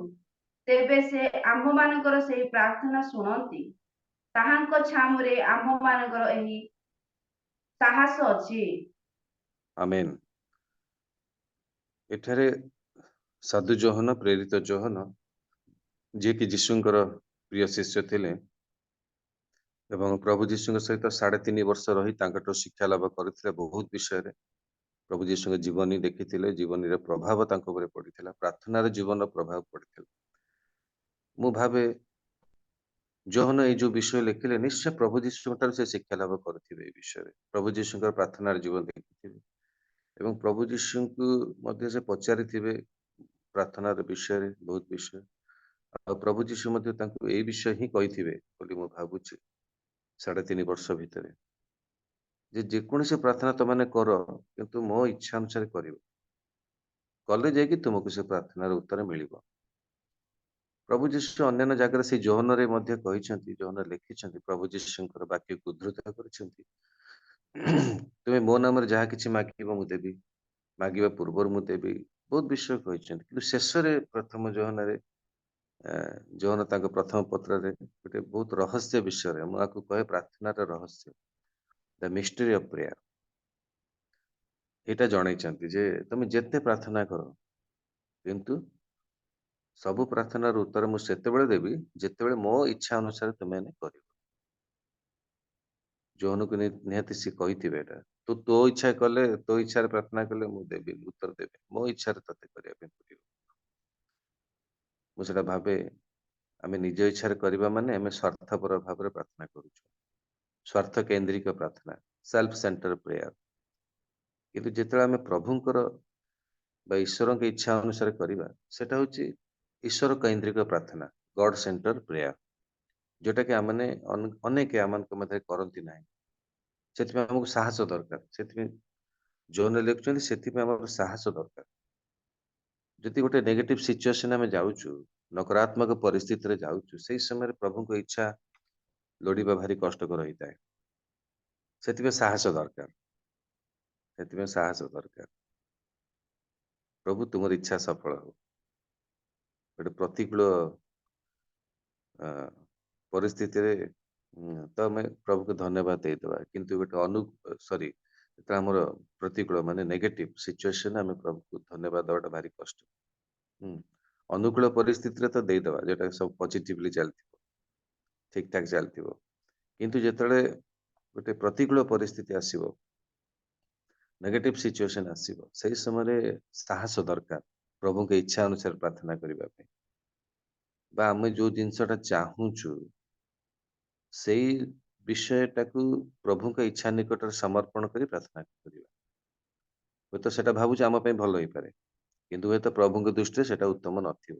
तेबे से आम्भ मानकर सेही प्रार्थना सुनंती ताहांको छामुरे आम्भ मानकर एही साहस अछि
आमेन एठारे साधु जोहन प्रेरित जोहन जे कि जीशुंकर प्रिय शिष्य थिले एवं प्रभु जीशु सहित 3.5 वर्ष रही तांकटो शिक्षा लाभ करथिले बहुत विषय रे प्रभु जीशु जीवनी देखिथिले जीवनी रे प्रभाव तांको ऊपर पड़िथिला प्रार्थना रे जीवन रो प्रभाव पड़िथिला मु भाबे जोहन ए जो विषय लिखिले निश्चय प्रभु जीशु से शिक्षा लाभ करथिबे ए विषय रे प्रभु जीशुंकर प्रार्थना रे जीवन देखिथिबे एवं प्रभु जीशु को मध्य से पचारिथिबे प्रार्थना रे विषय रे बहुत विषय आ प्रभु जीशु मध्य तांको ए विषय ही कहिथिबे बोली मु भाबुची 3.5 वर्ष भितरे जे कोनसे प्रार्थना तो माने करो किंतु मो इच्छा अनुसार करिवो कले जे कि तुमको से प्रार्थना रे उत्तर मिलिबो प्रभु जीशु अन्य जगह से जोहन रे मध्य कहिसंती जोहन लिखिसंती प्रभु जीशुंकर वाक्य को उद्धृत करिसंती तुमे मो नाम रे जहा किछि मागिबो मु देबी मागिबा पूर्व मु देबी बहुत विषय कहिसंती किंतु शेष रे प्रथम जोहन रे जोहन तांको प्रथम पत्र रे गोटे बहुत रहस्य विषय रे मु कहे प्रार्थना रे रहस्य द मिस्ट्री ऑफ प्रेयर ଏଇଟା ଜଣେଇଛନ୍ତି ଯେ ତମେ ଯେତେ ପ୍ରାର୍ଥନା କର କିନ୍ତୁ ସବୁ ପ୍ରାର୍ଥନାର ଉତ୍ତର ମୁଁ ସେତେବେଳେ ଦେବି ଯେତେବେଳେ ମୋ ଇଚ୍ଛା ଅନୁସାରେ ତୁମେ କରିବ। ଯୋଉନକୁ ନିହାତି ସିଏ କହିଥିବେ ଏଇଟା, ତୁ ତୋ ଇଚ୍ଛା କଲେ, ତୋ ଇଚ୍ଛାରେ ପ୍ରାର୍ଥନା କଲେ ମୁଁ ଦେବି, ଉତ୍ତର ଦେବି, ମୋ ଇଚ୍ଛାରେ ତତେ କରିବା ପାଇଁ ପଡିବ। ମୁଁ ସେଟା ଭାବେ ଆମେ ନିଜ ଇଚ୍ଛାରେ କରିବା ମାନେ ଆମେ ସ୍ୱାର୍ଥପର ଭାବରେ ପ୍ରାର୍ଥନା କରୁଛୁ, ସ୍ୱାର୍ଥ କେନ୍ଦ୍ରିକ ପ୍ରାର୍ଥନା, ସେଲ୍ଫ ସେଣ୍ଟର ପ୍ରେୟାର। କିନ୍ତୁ ଯେତେବେଳେ ଆମେ ପ୍ରଭୁଙ୍କର ବା ଈଶ୍ୱରଙ୍କ ଇଚ୍ଛା ଅନୁସାରେ କରିବା, ସେଟା ହଉଛି ଈଶ୍ୱର କୈନ୍ଦ୍ରିକ ପ୍ରାର୍ଥନା, ଗଡ ସେଣ୍ଟର ପ୍ରେୟାର, ଯୋଉଟା କି ଆମମାନେ ଅନେକ ଆମମାନଙ୍କ ମଧ୍ୟରେ କରନ୍ତି ନାହିଁ। ସେଥିପାଇଁ ଆମକୁ ସାହସ ଦରକାର। ସେଥିପାଇଁ ଯୋଉମାନେ ଲେଖୁଛନ୍ତି ସେଥିପାଇଁ ଆମର ସାହସ ଦରକାର। ଯଦି ଗୋଟେ ନେଗେଟିଭ ସିଚୁଏସନ ଆମେ ଯାଉଛୁ, ନକାରାତ୍ମକ ପରିସ୍ଥିତିରେ ଯାଉଛୁ, ସେଇ ସମୟରେ ପ୍ରଭୁଙ୍କ ଇଚ୍ଛା ଲୋଡିବା ଭାରି କଷ୍ଟକର ହେଇଥାଏ। ସେଥିପାଇଁ ସାହସ ଦରକାର। ସେଥିପାଇଁ ସାହସ ଦରକାର। ପ୍ରଭୁ ତୁମର ଇଚ୍ଛା ସଫଳ ହଉ। ଗୋଟେ ପ୍ରତିକୂଳ ପରିସ୍ଥିତିରେ ତ ଆମେ ପ୍ରଭୁକୁ ଧନ୍ୟବାଦ ଦେଇଦେବା, କିନ୍ତୁ ଗୋଟେ ଯେତେବେଳେ ଆମର ପ୍ରତିକୂଳ ମାନେ ନେଗେଟିଭ ସିଚୁଏସନ ଆମେ ପ୍ରଭୁକୁ ଧନ୍ୟବାଦ ଦେବାଟା ଭାରି କଷ୍ଟ। ଅନୁକୂଳ ପରିସ୍ଥିତିରେ ତ ଦେଇଦେବା, ଯୋଉଟା ସବୁ ପଜିଟିଭଲି ଚାଲିଥିବ, ଠିକ ଠାକ ଚାଲିଥିବ। କିନ୍ତୁ ଯେତେବେଳେ ଗୋଟେ ପ୍ରତିକୂଳ ପରିସ୍ଥିତି ଆସିବ, ନେଗେଟିଭ ସିଚୁଏସନ ଆସିବ, ସେଇ ସମୟରେ ସାହସ ଦରକାର ପ୍ରଭୁଙ୍କ ଇଚ୍ଛା ଅନୁସାରେ ପ୍ରାର୍ଥନା କରିବା ପାଇଁ। ବା ଆମେ ଯୋଉ ଜିନିଷଟା ଚାହୁଁଛୁ ସେଇ ବିଷୟଟାକୁ ପ୍ରଭୁଙ୍କ ଇଚ୍ଛା ନିକଟରେ ସମର୍ପଣ କରି ପ୍ରାର୍ଥନା କରିବା। ହୁଏତ ସେଟା ଭାବୁଛି ଆମ ପାଇଁ ଭଲ ହେଇପାରେ, କିନ୍ତୁ ହୁଏତ ପ୍ରଭୁଙ୍କ ଦୃଷ୍ଟିରେ ସେଟା ଉତ୍ତମ ନଥିବ।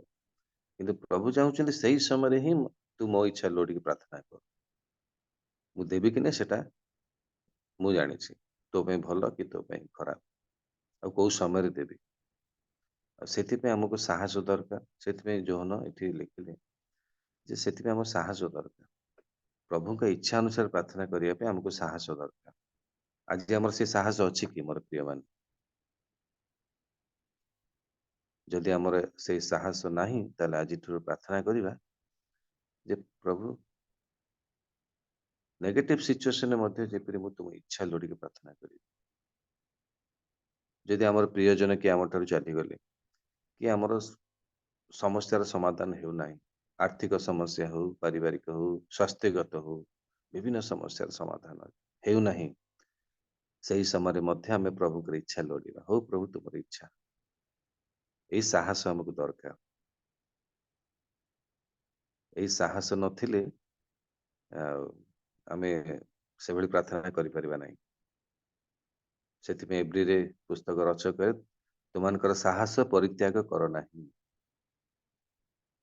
କିନ୍ତୁ ପ୍ରଭୁ ଚାହୁଁଛନ୍ତି ସେଇ ସମୟରେ ହିଁ ତୁ ମୋ ଇଚ୍ଛା ଲୋଡ଼ିକି ପ୍ରାର୍ଥନା କର। ମୁଁ ଦେବି କି ନା ସେଟା ମୁଁ ଜାଣିଛି, ତୋ ପାଇଁ ଭଲ କି ତୋ ପାଇଁ ଖରାପ, ଆଉ କୋଉ ସମୟରେ ଦେବି। ଆଉ ସେଥିପାଇଁ ଆମକୁ ସାହସ ଦରକାର। ସେଥିପାଇଁ ଯୋହନ ଏଠି ଲେଖିଲେ ଯେ ସେଥିପାଇଁ ଆମର ସାହସ ଦରକାର। ପ୍ରଭୁଙ୍କ ଇଚ୍ଛା ଅନୁସାରେ ପ୍ରାର୍ଥନା କରିବା ପାଇଁ ଆମକୁ ସାହସ ଦରକାର। ଆଜି ଆମର ସେ ସାହସ ଅଛି କି ମୋର ପ୍ରିୟମାନେ? ଯଦି ଆମର ସେଇ ସାହସ ନାହିଁ, ତାହେଲେ ଆଜିଠାରୁ ପ୍ରାର୍ଥନା କରିବା ଯେ ପ୍ରଭୁ ନେଗେଟିଭ ସିଚୁଏସନରେ ମଧ୍ୟ ଯେପରି ମୁଁ ତୁମ ଇଚ୍ଛା ଲୋଡ଼ିକି ପ୍ରାର୍ଥନା କରିବି। ଯଦି ଆମର ପ୍ରିୟଜନ କିଏ ଆମ ଠାରୁ ଚାଲିଗଲେ, କି ଆମର ସମସ୍ୟାର ସମାଧାନ ହେଉନାହିଁ, ଆର୍ଥିକ ସମସ୍ୟା ହଉ, ପାରିବାରିକ ହଉ, ସ୍ୱାସ୍ଥ୍ୟଗତ ହଉ, ବିଭିନ୍ନ ସମସ୍ୟାର ସମାଧାନ ହେଉନାହିଁ, ସେଇ ସମୟରେ ମଧ୍ୟ ଆମେ ପ୍ରଭୁଙ୍କର ଇଚ୍ଛା ଲୋଡ଼ିବା। ହଉ ପ୍ରଭୁ ତୁମର ଇଚ୍ଛା। ଏଇ ସାହସ ଆମକୁ ଦରକାର। ଏଇ ସାହସ ନଥିଲେ ଆମେ ସେଭଳି ପ୍ରାର୍ଥନା କରିପାରିବା ନାହିଁ। ସେଥିପାଇଁ ଏବ୍ରିରେ ପୁସ୍ତକ ରଚକ ତୁମମାନଙ୍କର ସାହସ ପରିତ୍ୟାଗ କର ନାହିଁ।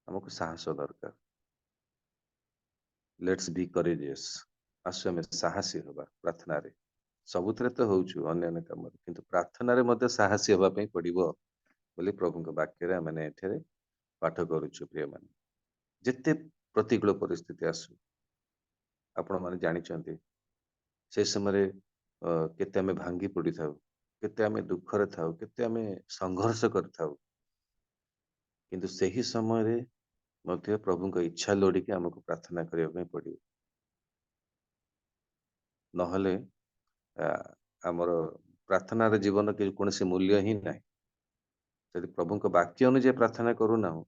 ଆମକୁ ସାହସ ଦରକାର। ଲେଟ୍ସ ବି କରେଜିୟସ୍। ଆସୁ ଆମେ ସାହସୀ ହେବା ପ୍ରାର୍ଥନାରେ। ସବୁଥିରେ ତ ହଉଛୁ ଅନ୍ୟାନ୍ୟ କାମରେ, କିନ୍ତୁ ପ୍ରାର୍ଥନାରେ ମଧ୍ୟ ସାହସୀ ହେବା ପାଇଁ ପଡିବ ବୋଲି ପ୍ରଭୁଙ୍କ ବାକ୍ୟରେ ଆମେ ଏଠାରେ ପାଠ କରୁଛୁ। ପ୍ରିୟମାନେ, ଯେତେ ପ୍ରତିକୂଳ ପରିସ୍ଥିତି ଆସୁ, ଆପଣମାନେ ଜାଣିଛନ୍ତି ସେ ସମୟରେ କେତେ ଆମେ ଭାଙ୍ଗି ପଡିଥାଉ, କେତେ ଆମେ ଦୁଃଖରେ ଥାଉ, କେତେ ଆମେ ସଂଘର୍ଷ କରିଥାଉ, କିନ୍ତୁ ସେହି ସମୟରେ ମଧ୍ୟ ପ୍ରଭୁଙ୍କ ଇଚ୍ଛା ଲୋଡ଼ିକି ଆମକୁ ପ୍ରାର୍ଥନା କରିବା ପାଇଁ ପଡିବ। ନହେଲେ ଆମର ପ୍ରାର୍ଥନାର ଜୀବନ କୌଣସି ମୂଲ୍ୟ ହିଁ ନାହିଁ। ଯଦି ପ୍ରଭୁଙ୍କ ବାକ୍ୟ ଅନୁଯାୟୀ ପ୍ରାର୍ଥନା କରୁନାହୁଁ,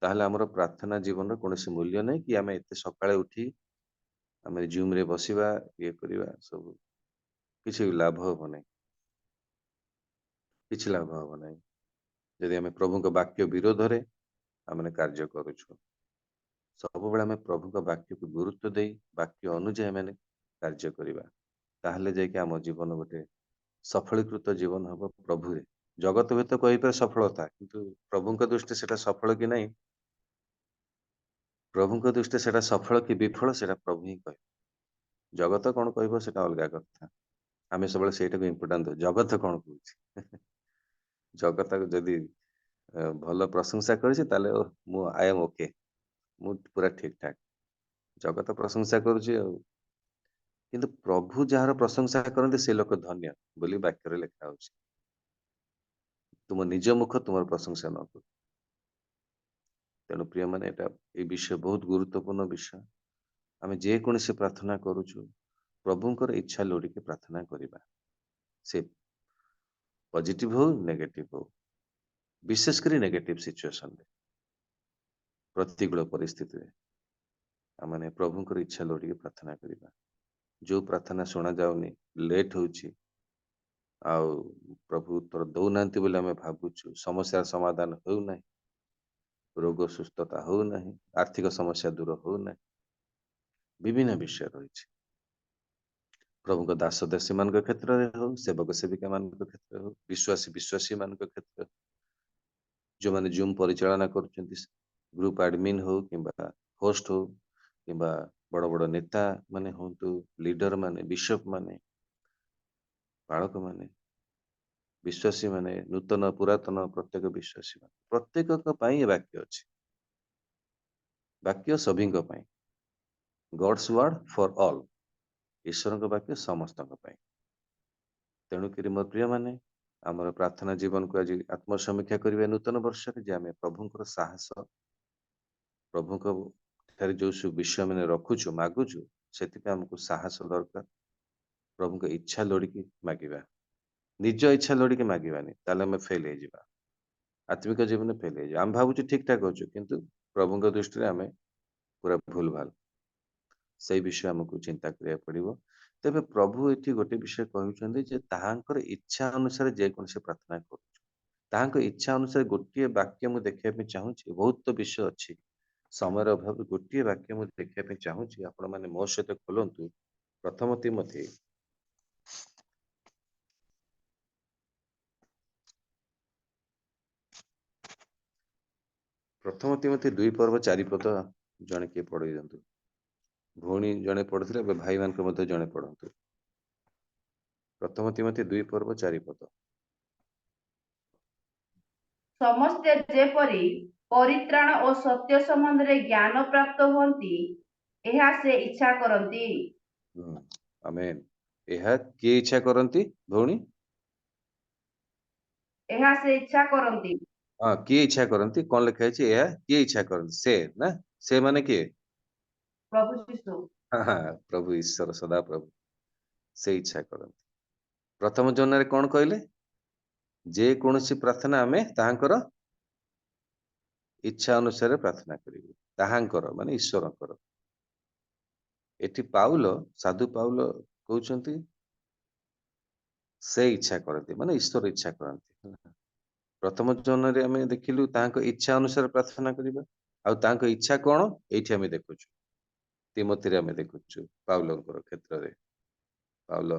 ତାହେଲେ ଆମର ପ୍ରାର୍ଥନା ଜୀବନର କୌଣସି ମୂଲ୍ୟ ନାହିଁ। କି ଆମେ ଏତେ ସକାଳେ ଉଠି ଆମେ ଜୁମରେ ବସିବା, ଇଏ କରିବା, ସବୁ କିଛି ଲାଭ ହବ ନାହିଁ। କିଛି ଲାଭ ହବ ନାହିଁ ଯଦି ଆମେ ପ୍ରଭୁଙ୍କ ବାକ୍ୟ ବିରୋଧରେ ଆମେ କାର୍ଯ୍ୟ କରୁଛୁ। ସବୁବେଳେ ଆମେ ପ୍ରଭୁଙ୍କ ବାକ୍ୟକୁ ଗୁରୁତ୍ୱ ଦେଇ ବାକ୍ୟ ଅନୁଯାୟୀ ଆମେ କାର୍ଯ୍ୟ କରିବା, ତାହେଲେ ଯାଇକି ଆମ ଜୀବନ ଗୋଟେ ସଫଳୀକୃତ ଜୀବନ ହବ ପ୍ରଭୁରେ। ଜଗତ ହୁଏତ କହିପାରେ ସଫଳତା, କିନ୍ତୁ ପ୍ରଭୁଙ୍କ ଦୃଷ୍ଟିରେ ସେଟା ସଫଳ କି ନାହିଁ, ପ୍ରଭୁଙ୍କ ଦୃଷ୍ଟିରେ ସେଟା ସଫଳ କି ବିଫଳ ସେଟା ପ୍ରଭୁ ହିଁ କହିବେ। ଜଗତ କଣ କହିବ ସେଟା ଅଲଗା କଥା। ଆମେ ସବୁବେଳେ ସେଇଟାକୁ ଇମ୍ପୋର୍ଟାଣ୍ଟ ଦଉ, ଜଗତ କଣ କହୁଛି। ଜଗତକୁ ଯଦି ଭଲ ପ୍ରଶଂସା କରିଛି, ତାହେଲେ ମୁଁ ଆଇ ଏମ୍ ଓକେ, ମୁଁ ପୁରା ଠିକ ଠାକ। ଜଗତ ପ୍ରଶଂସା କରୁଛି ଆଉ, କିନ୍ତୁ ପ୍ରଭୁ ଯାହାର ପ୍ରଶଂସା କରନ୍ତି ସେ ଲୋକ ଧନ୍ୟ ବୋଲି ବାକ୍ୟରେ ଲେଖା ହଉଛି। ତୁମ ନିଜ ମୁଖ ତୁମର ପ୍ରଶଂସା ନ କରୁ। ତେଣୁ ପ୍ରିୟମାନେ, ଏଟା ଏଇ ବିଷୟ ବହୁତ ଗୁରୁତ୍ୱପୂର୍ଣ୍ଣ ବିଷୟ। ଆମେ ଯେକୌଣସି ପ୍ରାର୍ଥନା କରୁଛୁ, ପ୍ରଭୁଙ୍କର ଇଚ୍ଛା ଲୋଡ଼ିକି ପ୍ରାର୍ଥନା କରିବା। ସେ पॉजिटिव हो नेगेटिव हो, विशेष करी नेगेटिव सिचुएशन रे प्रतिकूल परिस्थिति रे आमने प्रभुंकर इच्छा लोड़ी प्रार्थना करिबा। जो प्रार्थना सुना जाउनी लेट होउची आउ प्रभु उत्तर दौनांती बोले आमे भाबुछु, समस्या समाधान हो नाही, रोग सुस्थता हो नाही, आर्थिक समस्या दूर हो नाही, विभिन्न विषय रही प्रभु दास दासी मान क्षेत्र में हो, सेवक सेविका मान क्षेत्र हो, विश्वासी विश्वासी मान क्षेत्र जो माने जूम परिचालना कर ग्रुप एडमिन हो किंबा होस्ट हो किंबा बड़ बड़ नेता माने होंतु, लीडर माने, बिशप माने, बालक माने, विश्वासी माने, नूतन पुरातन प्रत्येक विश्वासी माने प्रत्येक वाक्य अच्छी, वाक्य सभी गॉड्स वर्ड फॉर ऑल, ईश्वर वाक्य समस्त तेणुक मोर प्रिय माने आमर प्रार्थना जीवन को आज आत्मसमीक्षा करिवे नूतन वर्ष जे आमे प्रभुंकर साहस प्रभु ठारे जो सब विषय मैंने रखुचु मागुचु से आमको साहस दरकार, प्रभु को इच्छा लोड़िकी मागिबा, निज इच्छा लोड़िकी मागिबानी ताले आमे फेल हो जिबा, आत्मिक जीवन फेल हो जा। आम भावुचु ठीक ठाक होचु किंतु प्रभु दृष्टि रे आमे पूरा भूल भाल, से विषय हमको चिंता करिया पड़िबो। तेबे प्रभु एठी गोटे विषय कहउछन्ती जे ताहांकर इच्छा अनुसार जे कोन से प्रार्थना करूछु, ताहांकर इच्छा अनुसार गोटे वाक्य मु देखिया पे चाहूची, बहुत तो विषय अछि, समय अभाव गोटे वाक्य मु देखिया पे चाहूची, आपण माने मो सहित खोलंतु प्रथम तिमोथी प्रथम तिमोथी 2 पर्व 4 पद जने के पढ़ी दियंतु, भौणी जने पढ़ुथिले बे भाई मान के मध्य जने पढ़ंतु। प्रथम तिमोथी 2 पर्व 4 पद।
ସମସ୍ତେ ଯେପରି ପରିତ୍ରାଣ ଓ ସତ୍ୟ ସମ୍ବନ୍ଧରେ ଜ୍ଞାନ ପ୍ରାପ୍ତ ହୁଅନ୍ତି ଏହା ସେ ଇଚ୍ଛା କରନ୍ତି।
आमेन। ଏହା किए इच्छा करंती भौणी?
ଏହା ସେ ଇଚ୍ଛା କରନ୍ତି।
हाँ, किए इच्छा करंती कौन लिखा है ଏହା किए इच्छा करंती से ना, से माने किए?
ପ୍ରଭୁ ଯୀଶୁ।
हाँ हाँ, प्रभु ईश्वर सदा प्रभु से इच्छा करंती। प्रथम जन कौन कहले जे कौनसी प्रार्थना आमे ताहांकर इच्छा अनुसार प्रार्थना करिबे, ताहांकर माने ईश्वरकर। एठी पाउल साधु पाउल कहउछंती से इच्छा करती माने ईश्वर इच्छा करती। प्रथम जन रे आमे देखिलु ताहांक इच्छा अनुसार प्रार्थना करिबा, आ ताहांक इच्छा कोन एठी आमे देखुछु, तिमोथी रे आमे देखुछु पाउलंकर क्षेत्र रे। पाउल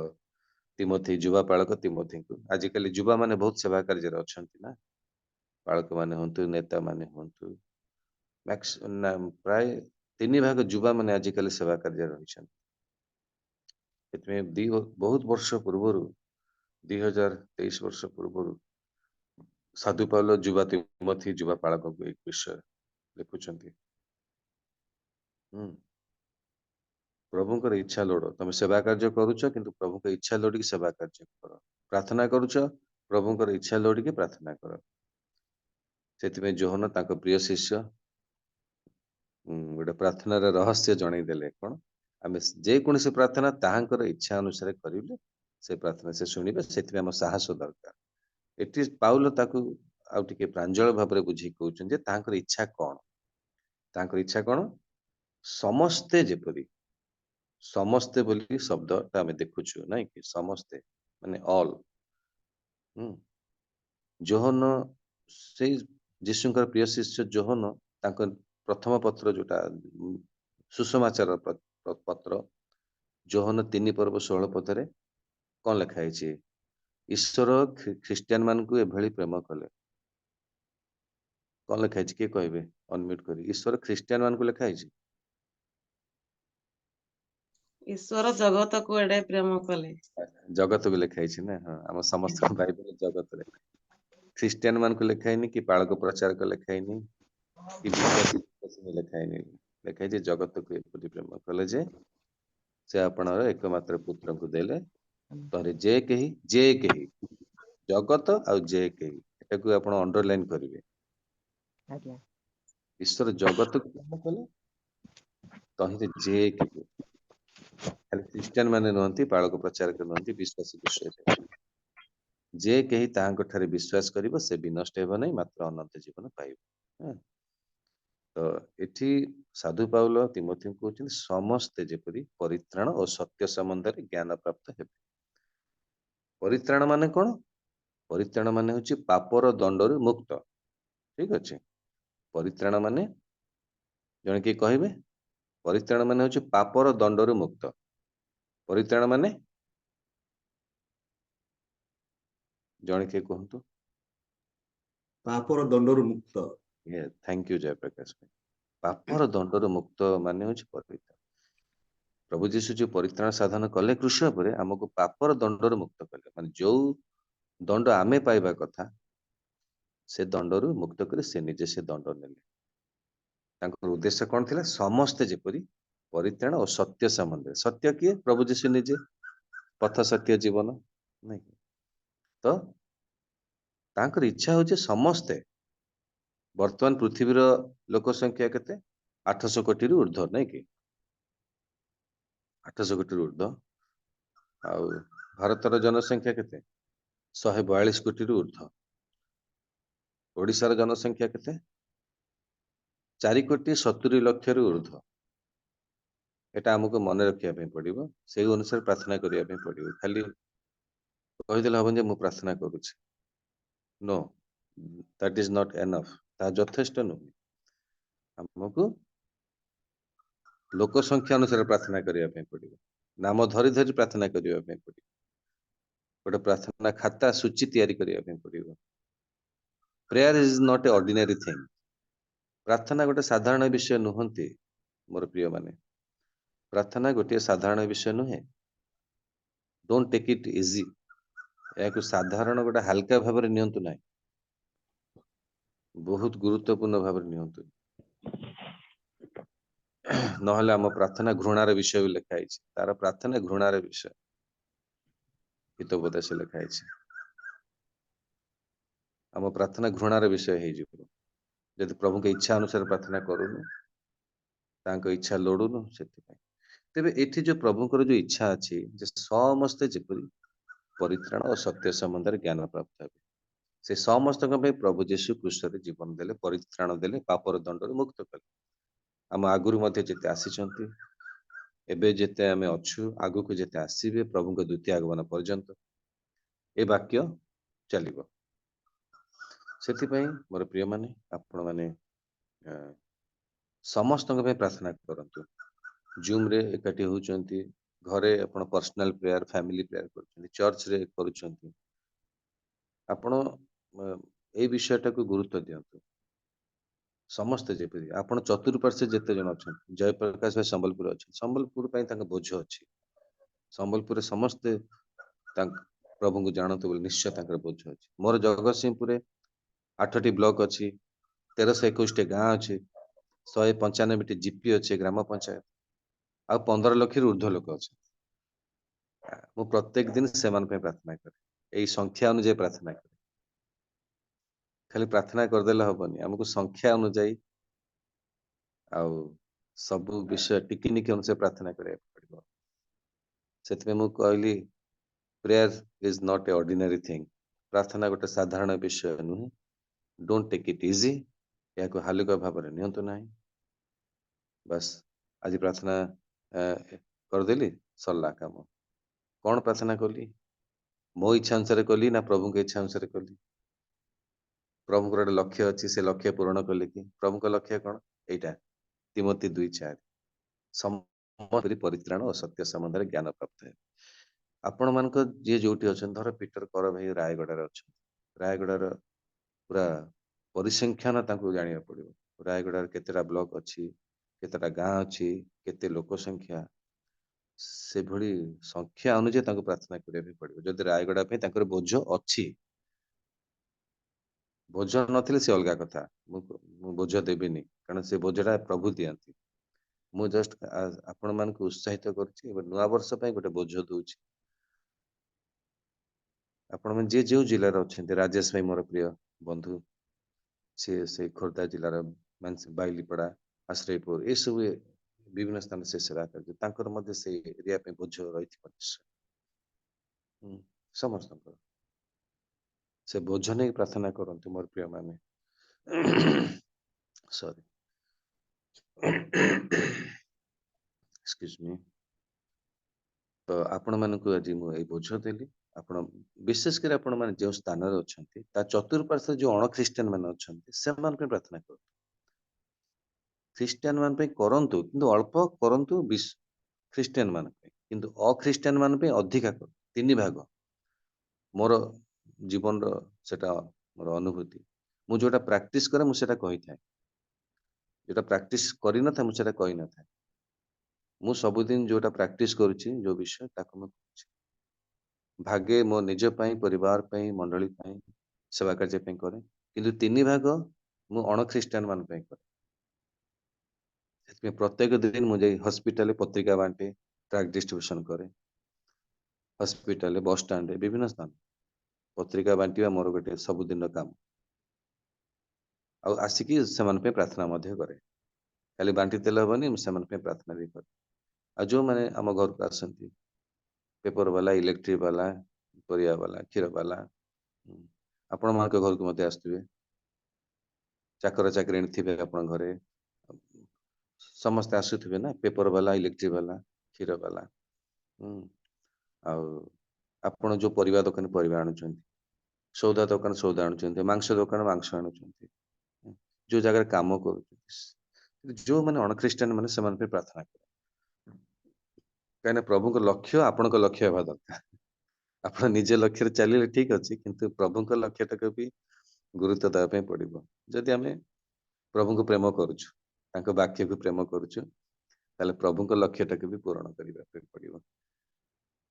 तिमोथी युवा पालक तिमोथी को आजिकली युवा माने बहुत सेवा कार्य रे अछंती ना, पालक माने होंतु, नेता माने होंतु, मैक्स ना प्राय 3 भाग युवा माने आजिकली सेवा कार्य रहिछन। एतमे बहुत वर्ष पूर्वरु 2023 वर्ष पूर्वरु साधु पाउल युवा तिमोथी युवा पालक को एक विषय लिखुछंती। प्रभुंकर इच्छा लोड़, तुम सेवा कार्य करुच किंतु प्रभु के इच्छा लोड़ी सेवा कार्य कर, प्रार्थना करुच प्रभुंकर इच्छा लोड़ी प्रार्थना कर। से जोहन तांको प्रिय शिष्य गोटे प्रार्थना रहस्य जन देले कौन आम जे कौन से प्रार्थना ताहांकर इच्छा अनुसार करिले से प्रार्थना से शुणिबे, से आम साहस दरकार। एटी पाउल ताकू आउ टिके प्रांजल भाव में बुझी कहउछन जे ताहांकर इच्छा कौन, ताहांकर इच्छा कौन समस्ते जेपरि, समस्ते बोली शब्द आम देखुछु ना कि समस्ते माने ऑल। जोहन से जीशुंकर प्रिय शिष्य जोहन तांकर प्रथम पत्र जोटा सुसमाचार पत्र जोहन 3 पर्व 16 पदरे कौन लिखा है, ईश्वर ख्रिस्टियन मान को एभली प्रेम कले, कौन लिखा है किए कहबे अनम्यूट करी, ईश्वर ख्रिस्टियन मान को लिखा है
ईश्वर जगत को एडे प्रेम कले,
जगत को लिखा है ना। हाँ, आम समस्त बाइबल जगत रे ख्रिस्टियन मान को लिखा है कि पालक प्रचार को लिखा है कि विश्वासी लिखा है, लिखा है जगत को एपरि प्रेम कले जे से आपणर एकमात्र पुत्र को देले तरे जे कही जगत आ जे कही एटा आपण अंडरलाइन करिवे। ईश्वर जगत को प्रेम कले तहि जे कही, खाली ख्रिस्टियन माने नहंती, पालक प्रचारक नहंती, विश्वासी विषय जे केही ताहाଙ୍କ ठारे विश्वास करिବ से विनष्ट हेब नहीं मात्र अनंत जीवन पाइब। हाँ। तो एठी साधु पाउल तिमोथी कहते समस्ते जेपरि परित्राण और सत्य संबंध रे ज्ञान प्राप्त हेबे। परित्राण माने कौन? परित्राण माने होची पापर दंडरु मुक्त। ठीक अछि। परित्राण माने जने के कहबे परित्राण माने होची पापर दंडरु मुक्त। परित्राण माने जने के कहंतु।
ପାପର ଦଣ୍ଡରୁ ମୁକ୍ତ।
ये थैंक यू जयप्रकाश भाई। पापर दंडरु मुक्त माने होची परित्राण। प्रभु जीशु जो परित्राण साधन कले क्रूस पर आमको पापर दंडरु मुक्त कले माने जो दंड आमे पाइबा कथा से दंडरु मुक्त करे से निजे से दंड नेले। तांकर उद्देश्य कौन थिला? समस्ते जेपरि परित्राण और सत्य संबंध। सत्य किए? प्रभु जीशु निजे पथ सत्य जीवन नहीं। तो तांकर इच्छा हो समस्ते वर्तमान पृथ्वीर लोक संख्या केते 800 कोटी रु ऊर्ध्व नहीं कि 800 कोटी रु ऊर्ध्व आउ भारतर जनसंख्या केते 142 कोटी रु ऊर्ध्व। ओडिशार जनसंख्या केते 4 कोटी 70 लक्ष रु ऊर्ध्व। एटा हमको मन रखिया पे पड़िबो से अनुसार प्रार्थना करिया पे पड़िबो। खाली कहिदेला हबन जे मु प्रार्थना करूछि no that is not enough. ता यथेष्ट नुहे। हमको लोक संख्या अनुसार प्रार्थना करिया पे पड़िबो। नाम धरी धरी प्रार्थना करिया पे पड़िबो। गोटे प्रार्थना खाता सूची तैयारी करिया पे पड़िबो। Prayer is not a ordinary thing. प्रार्थना गोटे साधारण विषय नुहंती मोर प्रिय माने। प्रार्थना गोटे साधारण विषय नुहे। Don't take it easy. या साधारण गोटे हल्का भाव में नियंतु ना, बहुत गुरुत्वपूर्ण भाव में नियंतु। नहले आम प्रार्थना घृणार विषय भी लिखाई। तार प्रार्थना घृणार विषय हितोपदेश लिखाई। आम प्रार्थना घृणार विषय हो जदि प्रभु के इच्छा अनुसार प्रार्थना करूनु तांको इच्छा लोड़ुनु से तेबे एठी जो प्रभुकर जो इच्छा अच्छी समस्ते जेपरि परित्राण और सत्य संबंध ज्ञान प्राप्त हे से समस्त प्रभु जीशु क्रूस जीवन देले परित्राण देले पापर दंड मुक्त कले। आम आगुरी मध्य जेते आसीचंती एबे जेते आमे अछु आगु को जेते आसीबे प्रभु को द्वितीय आगमन पर्यंत ए वाक्य चलिबो। सेति पई मोर प्रिय माने आपण माने समस्त प्रार्थना करंतु। जूम रे एकाठी होचंती घरे आपण पर्सनल प्रेयर फैमिली प्रेयर करछंती चर्च रे करूछंती आपण ए विषयटा को गुरुत्व दियंतु। समस्त जेपरि आपण चतुर्पार्श्व जेते जन अछंती जयप्रकाश भाई संबलपुर अछि संबलपुर पई तांका बोझ अछि। संबलपुर समस्ते प्रभु को जानतु बोली निश्चय तांकर बोझ अछि। मोर जगतसिंहपुर 8टी ब्लॉक अछि 1321 गाँ अछि 195 जीपी अछि ग्राम पंचायत आ 15 लाख ऊर्ध्व लोक अछि। मु प्रत्येक दिन सेमान पे प्रार्थना करे। एई संख्या अनुसार प्रार्थना करे। खाली प्रार्थना करदेला हबनी हमको संख्या अनुसार आउ सब विषय टिकिनिक अनुसार प्रार्थना करे पड़िबो। सेतमे मु कहली prayer is not a ordinary thing. प्रार्थना गोटे साधारण विषय नुहे। Don't take it easy. या को हालुका भाव में नियंतु नाही। बस आज प्रार्थना करदेली सरला काम। कौन प्रार्थना कली? मो इच्छा अनुसार कली ना प्रभु के इच्छा अनुसार कली? प्रभु गोटे लक्ष्य अच्छी से लक्ष्य पूरण कले कि? प्रभु का लक्ष्य कौन? एटा तिमोथी 2:4 समस्त परित्राण और सत्य संबंध ज्ञान प्राप्त है। आपण मान जी जो धर पीटर कर भाई रायगड़ार अच्छा रायगड़ार पूरा परिसंख्यान जाना पड़ो। रायगड़ार केतेटा ब्लॉक अच्छी केतेटा गाँ अच्छी केते लोक संख्या से भली संख्या अनुसार प्रार्थना करिया पड़ो। जदि रायगड़ा बोझ अच्छी बोझ नथिले से अलग कथा मु बोझ देबिनी कारण से बोझटा प्रभु दियंती। मु जस्ट आपण मान को उत्साहित करछि नुआ वर्ष पई गोटे बोझ दउछि। आपण मन जे जो जिल्ला रे अछंती राजेश भाई मोर प्रिय बंधु से खोर्धा जिलार मानसी बाइलीपड़ा आश्रयपुर ये सब विभिन्न स्थान से सेवा कर से एरिया पे बोझ रही समस्त से बोझ नहीं प्रार्थना करंतु मोर प्रिय माने सॉरी एक्सक्यूज मी तो आपण मानकु आज मु ए बोझ देली आपण विशेष कर आपण माने जो स्थान रे अछंती ता चतुर्पार्श्व जो अण ख्रिस्टियन माने अछंती से मान पे प्रार्थना कर ख्रिस्टियन मान पे करंतु किंतु अल्प करंतु ख्रिस्टियन मान पे किंतु अख्रिस्टियन मान पे अधिका कर तीन भाग मोर जीवन रो सेटा मोर अनुभूति मु जोटा प्रैक्टिस करे मु सेटा कहि थाए जोटा प्रैक्टिस करि न था मु सेटा कहि न था मु सबुदिन जोटा प्रैक्टिस करूची जो विषय ताको मु भागे मो निज पई परिवार पई मंडली पई सेवा कार्य पई करे किंतु तीन भाग मु अण ख्रिस्टियन मान पई करे सेतमे प्रत्येक दिन मु जाई हॉस्पिटल पत्रिका बांटे ट्रैक डिस्ट्रीब्यूशन करे हॉस्पिटल बस स्टैंड विभिन्न स्थान पत्रिका बांटिवा मोर गोटे सबुदिन काम आसिकी सेमान पे प्रार्थना मध्य करे खाली बांटी तेल हबनी सेमान पे प्रार्थना भी करे आ जो माने आम घर को आसंती पेपर वाला इलेक्ट्रिक वाला परिया वाला क्षीर वाला आपण मान घर को मते आस्तुवे चाकर चाकरी थिबे आपण घरे समस्त आसुथिबे ना पेपर वाला इलेक्ट्रिक वाला क्षीर वाला आपण जो परिवा दुकान परिवा आणुचंती सौदा दुकान सौदा आणुचंती मांस दुकान मांस आणुचंती जो जगह काम कर जो माने अण ख्रिस्टियन माने समान पे प्रार्थना कर कहना प्रभु को लक्ष्य आपण को लक्ष्य हेबा दरकार आपण निजे लक्ष्य चलिले ठीक अछि किंतु प्रभु को लक्ष्य तक भी गुरुत्व देबा पे पड़िबो जदि हमें प्रभु को प्रेम करूछु तांको वाक्य को प्रेम करूछु ताले प्रभु को लक्ष्य तक भी पूर्ण करिबा पे पड़िबो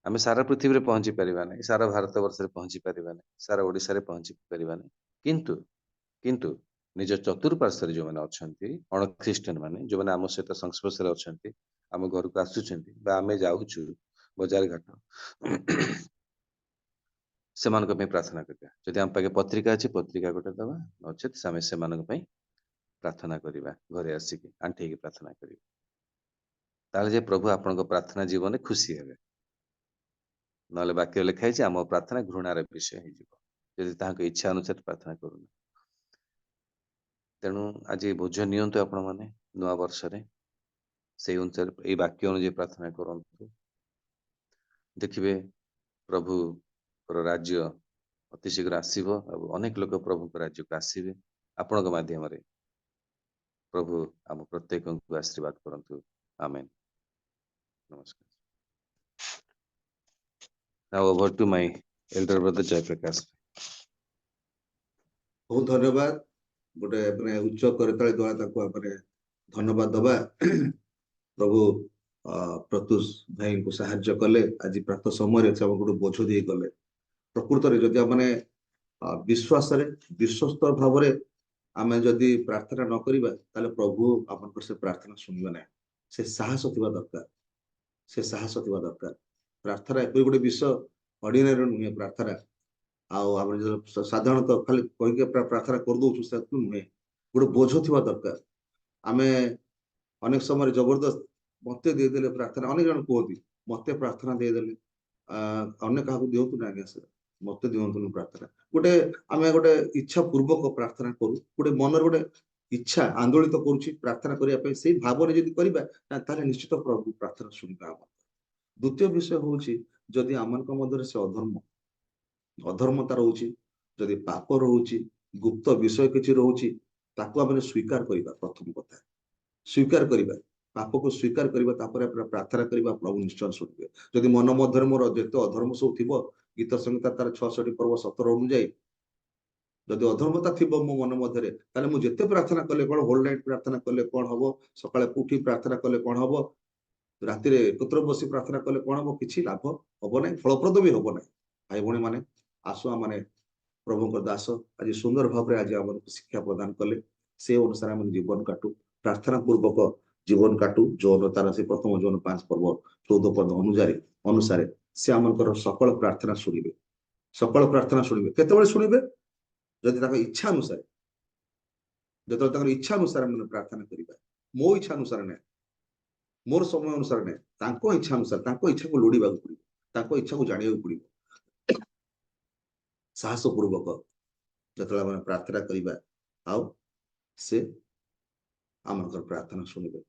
आमे सारा पृथ्वी रे पहुंची परिबा नै सारा भारत वर्ष रे पहुंची परिबा नै सारा ओडिसा रे पहुंची परिबा नै किंतु किंतु निज चतुर्पार्श्व जो मैंने अच्छा अण ख्रिस्टियन माने जो मैंने आम सहित संस्पर्श अच्छा आम घर को आसुच्च आम जाऊँ बजार घाट से प्रार्थना करिया जदि आम पाखे पत्रिका अच्छी पत्रिका गोटे दबा नचेत आम से प्रार्थना करवा घरे आसिक आंठे प्रार्थना करें प्रभु आपण प्रार्थना जीवन खुशी हे ना वाक्य लिखाई आम प्रार्थना घृणार विषय हो इच्छा अनुसार प्रार्थना करूना तेणु आज बोझ नियंतु आपण माने नुआ वर्ष रे से अनुसार ए वाक्य अनुसार प्रार्थना करंतु देखिबे प्रभु राज्य अति शीघ्र आसीबो अनेक लोक प्रभु राज्य को आसीबे आपण के माध्यम रे प्रभु हम प्रत्येक को आशीर्वाद करंतु आमेन नमस्कार now over to my elder brother Jayaprakash
बहुत धन्यवाद गोटे माने उच्च करताली द्वारा ताको आपने धन्यवाद दबा प्रभु प्रत्युष भाई को सहाय्य कले आज प्रातः समय गोटे बोझ दे गले प्रकृत रे जदि माने विश्वास रे विश्वस्त भाव रे आमे जदि प्रार्थना न करिबा ताले प्रभु आपन से प्रार्थना सुनिबा नै से साहस थिबा दरकार प्रार्थना एक गोटे विषय ऑर्डिनरी नुहे प्रार्थना साधारणतः खाली कहीके प्रार्थना कर दो नुहे गोटे बोझ थिबा दरकार आमे अनेक समय जबरदस्त मते दे देले प्रार्थना अनेक जन कहती मते प्रार्थना दे देले अन्य का दिंतु ना आज्ञा मते दिंतु प्रार्थना गोटे आमे गोटे इच्छा पूर्वक प्रार्थना करू गोटे मन गोटे इच्छा आंदोलित करुछि प्रार्थना करिया पे सेही भाव रे जदि करिबा ताले निश्चित प्रभु प्रार्थना सुनिबा द्वितीय विषय होछि जदि आमनक मध्य से अधर्मता रोची जदि पाप रोची गुप्त विषय किछि रोची ताको आमे स्वीकार करिबा प्रथम कथा स्वीकार करिबा पाप को स्वीकार करिबा तापर प्रार्थना करिबा प्रभु निश्चय सुनिबे जदि मन मध्य मोर जेते अधर्म सब थिबो गीत संहिता तार 66 पर्व 17 अनुଯାयी जदि अधर्मता थिबो मो मन मध्य रे ताले मु जेते प्रार्थना कले कोन होल नाइट प्रार्थना कले कोन हबो सकाळे उठी प्रार्थना कले कोन हबो राति रे एकत्र बसी प्रार्थना कले कोन हबो किछि लाभ हबो नै फलप्रद भी हबो नै भाई भणी माने आसु माने प्रभु को दास आज सुंदर भाव रे आज हमन शिक्षा प्रदान कले से अनुसार हम जीवन काटू प्रार्थना पूर्वक जीवन काटू जोन तार से प्रथम जोन 5 पर्व 14 पद अनुसार से हमनकर सकल प्रार्थना शुणिबे केतेबेले शुणिबे जदि ताको इच्छा अनुसार जतले ताको इच्छा अनुसार हम प्रार्थना करिबा मो इच्छा अनुसार नै मोर समय अनुसार नै ताको इच्छा अनुसार ताको इच्छा को लोडिबा पड़िबो ताको इच्छा को जानिबा पड़िबो साहस पूर्वक जतले आम प्रार्थना करवा आउ से आमकर प्रार्थना शुणिबे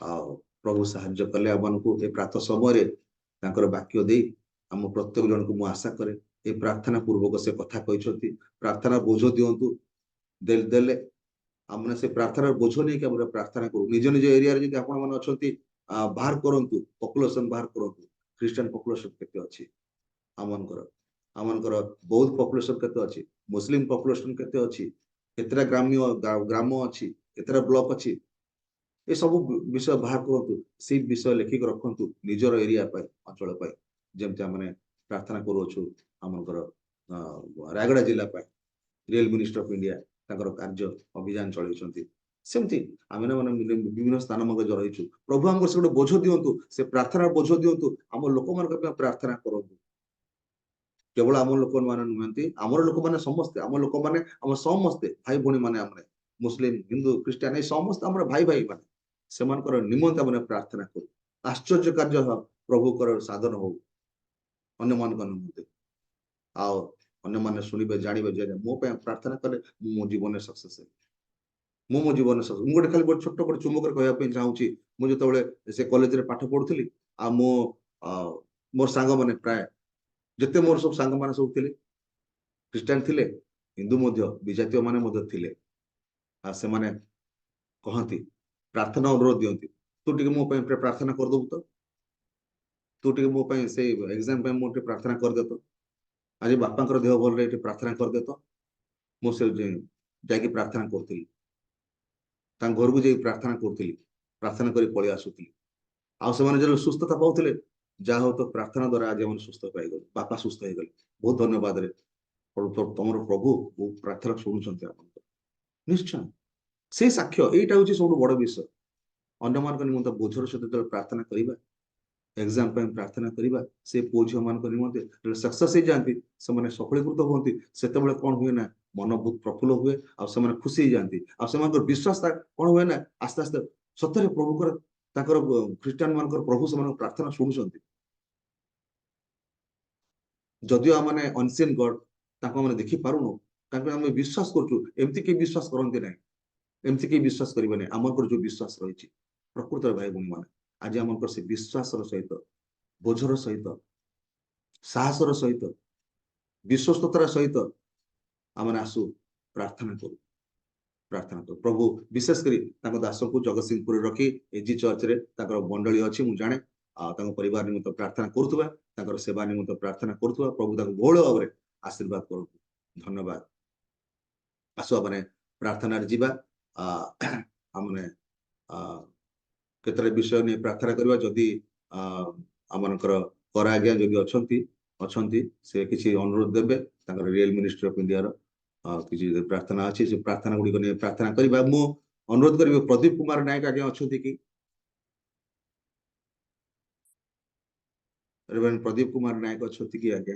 आउ प्रभु साहाय्य कले आमको ए प्रातः समय तांकर वाक्य दे आम प्रत्येक जन को मु आशा करे ए प्रार्थना पूर्वक से कथा कहते प्रार्थना बोझ दिंतु देले आमने से प्रार्थना बोझ नहीं कि हम प्रार्थना करूँ निज निज एरिया रे जदि आपण माने अछंती बाहर करंतु पॉपुलेशन बाहर करंतु क्रिश्चियन पॉपुलेशन केते अछि आमनकर बौद्ध पॉपुलेशन केते अछि मुस्लिम पॉपुलेशन केते अछि केतरा ग्राम अछि केतरा ब्लॉक अछि ए सब विषय बाहर करंतु से विषय लेखिक रखंतु निजर एरिया पाई अंचल पाई जेमते हमने प्रार्थना करूछु आमनकर रायगड़ा जिला पाई रियल मिनिस्टर ऑफ इंडिया ताकर कार्य अभियान चलैछंती सेमती आमे माने विभिन्न स्थान मग रहिछु प्रभु हमको से गोटे बोझ दियंतु से प्रार्थना बोझ दियंतु हम लोक मान प्रार्थना करंतु केवल आम लोक माने नुहंती आमर लोक माने समस्ते आम लोक माने हम समस्ते भाई भणी माने हमरे मुस्लिम हिंदू क्रिश्चियन ए समस्त हमर भाई भाई माने सेमानकर निमंत माने प्रार्थना करू आश्चर्य कार्य प्रभु कर साधन हो अन्य मान निमंते आओ अन्य माने सुनिबे जानिबे जे मो पे प्रार्थना करे मो जीवन में सक्सेस है मो जीवन सक्सेस मु गोटे खाली गोटे छोट गोटे चुमुक कहया पे चाहूची मु जतबेले से कॉलेज रे पाठ पढुथली आ मो मोर सांग माने प्राय जते मोर सब सांग माने सब थिले क्रिश्चियन थिले हिंदू मध्य विजातीय माने मध्य थिले आ से माने कहंती प्रार्थना अनुरोध दियंती तू टिके मो पे प्रार्थना कर दबु तो तू टिके मो पे से एग्जाम पे मो प्रार्थना कर दे तो आज बापा देह भल रे प्रार्थना कर दे तो मो से जाके प्रार्थना करथली घर को जाई प्रार्थना करथली प्रार्थना करी पळि आसुथली आ से माने जे सुस्थता पाउथले जा हो तो प्रार्थना द्वारा आज हम सुस्थ पाई गल बापा सुस्थ हो गले बहुत धन्यवाद रे तमर प्रभु वो प्रार्थना शुणुचंती आपन निश्चय से साक्ष्य एटा होची सब बड़ विषय अन्य मान निमंत बोझर सहित प्रार्थना करिबा एग्जाम पे प्रार्थना करिबा से पोझ मान निमंते सक्सेस हो जाती से माने सफलीकृत होती सेतेबेले कोन हुए ना मन बहुत प्रफुल्ल हुए आ से माने खुशी हो जाती आ से मानकर विश्वास कोन हुए ना आस्ते आस्ते सत्य प्रभु कर ताकर क्रिश्चियन मानकर प्रभु से मान प्रार्थना शुणुचंती जदियो आमने अनसीन गॉड ताको माने देखि पारुनो ताको हम विश्वास करछु एमति के विश्वास करंती नै एमति के विश्वास करिबे नै हमर जो विश्वास रहिछि प्रकृत भाई बहन माने आज हमर से विश्वास सहित बोझर सहित साहसर सहित विश्वस्ततार सहित आम आसु प्रार्थना करू प्रभु विशेष करी दास को जगतसिंहपुर रखी एजी चर्च रे मंडली अच्छी मुझे जाने परिवार निमित्त प्रार्थना करुवा सेवा निमित्त प्रार्थना करुवा प्रभु बहुल भाव में आशीर्वाद करूँ धन्यवाद आसु मैंने प्रार्थना जीवा आमने केतरे विषय नहीं प्रार्थना करवा जदि आमनकर कर आज्ञा जदि अच्छी से किसी अनुरोध देबे रियल मिनिस्ट्री ऑफ इंडिया रो किसी प्रार्थना अच्छी से प्रार्थना गुड़ी को प्रार्थना करवा मु अनुरोध करी प्रदीप कुमार नायक आज्ञा अच्छा कि रेवरेंड प्रदीप कुमार नायक अच्छा कि आज्ञा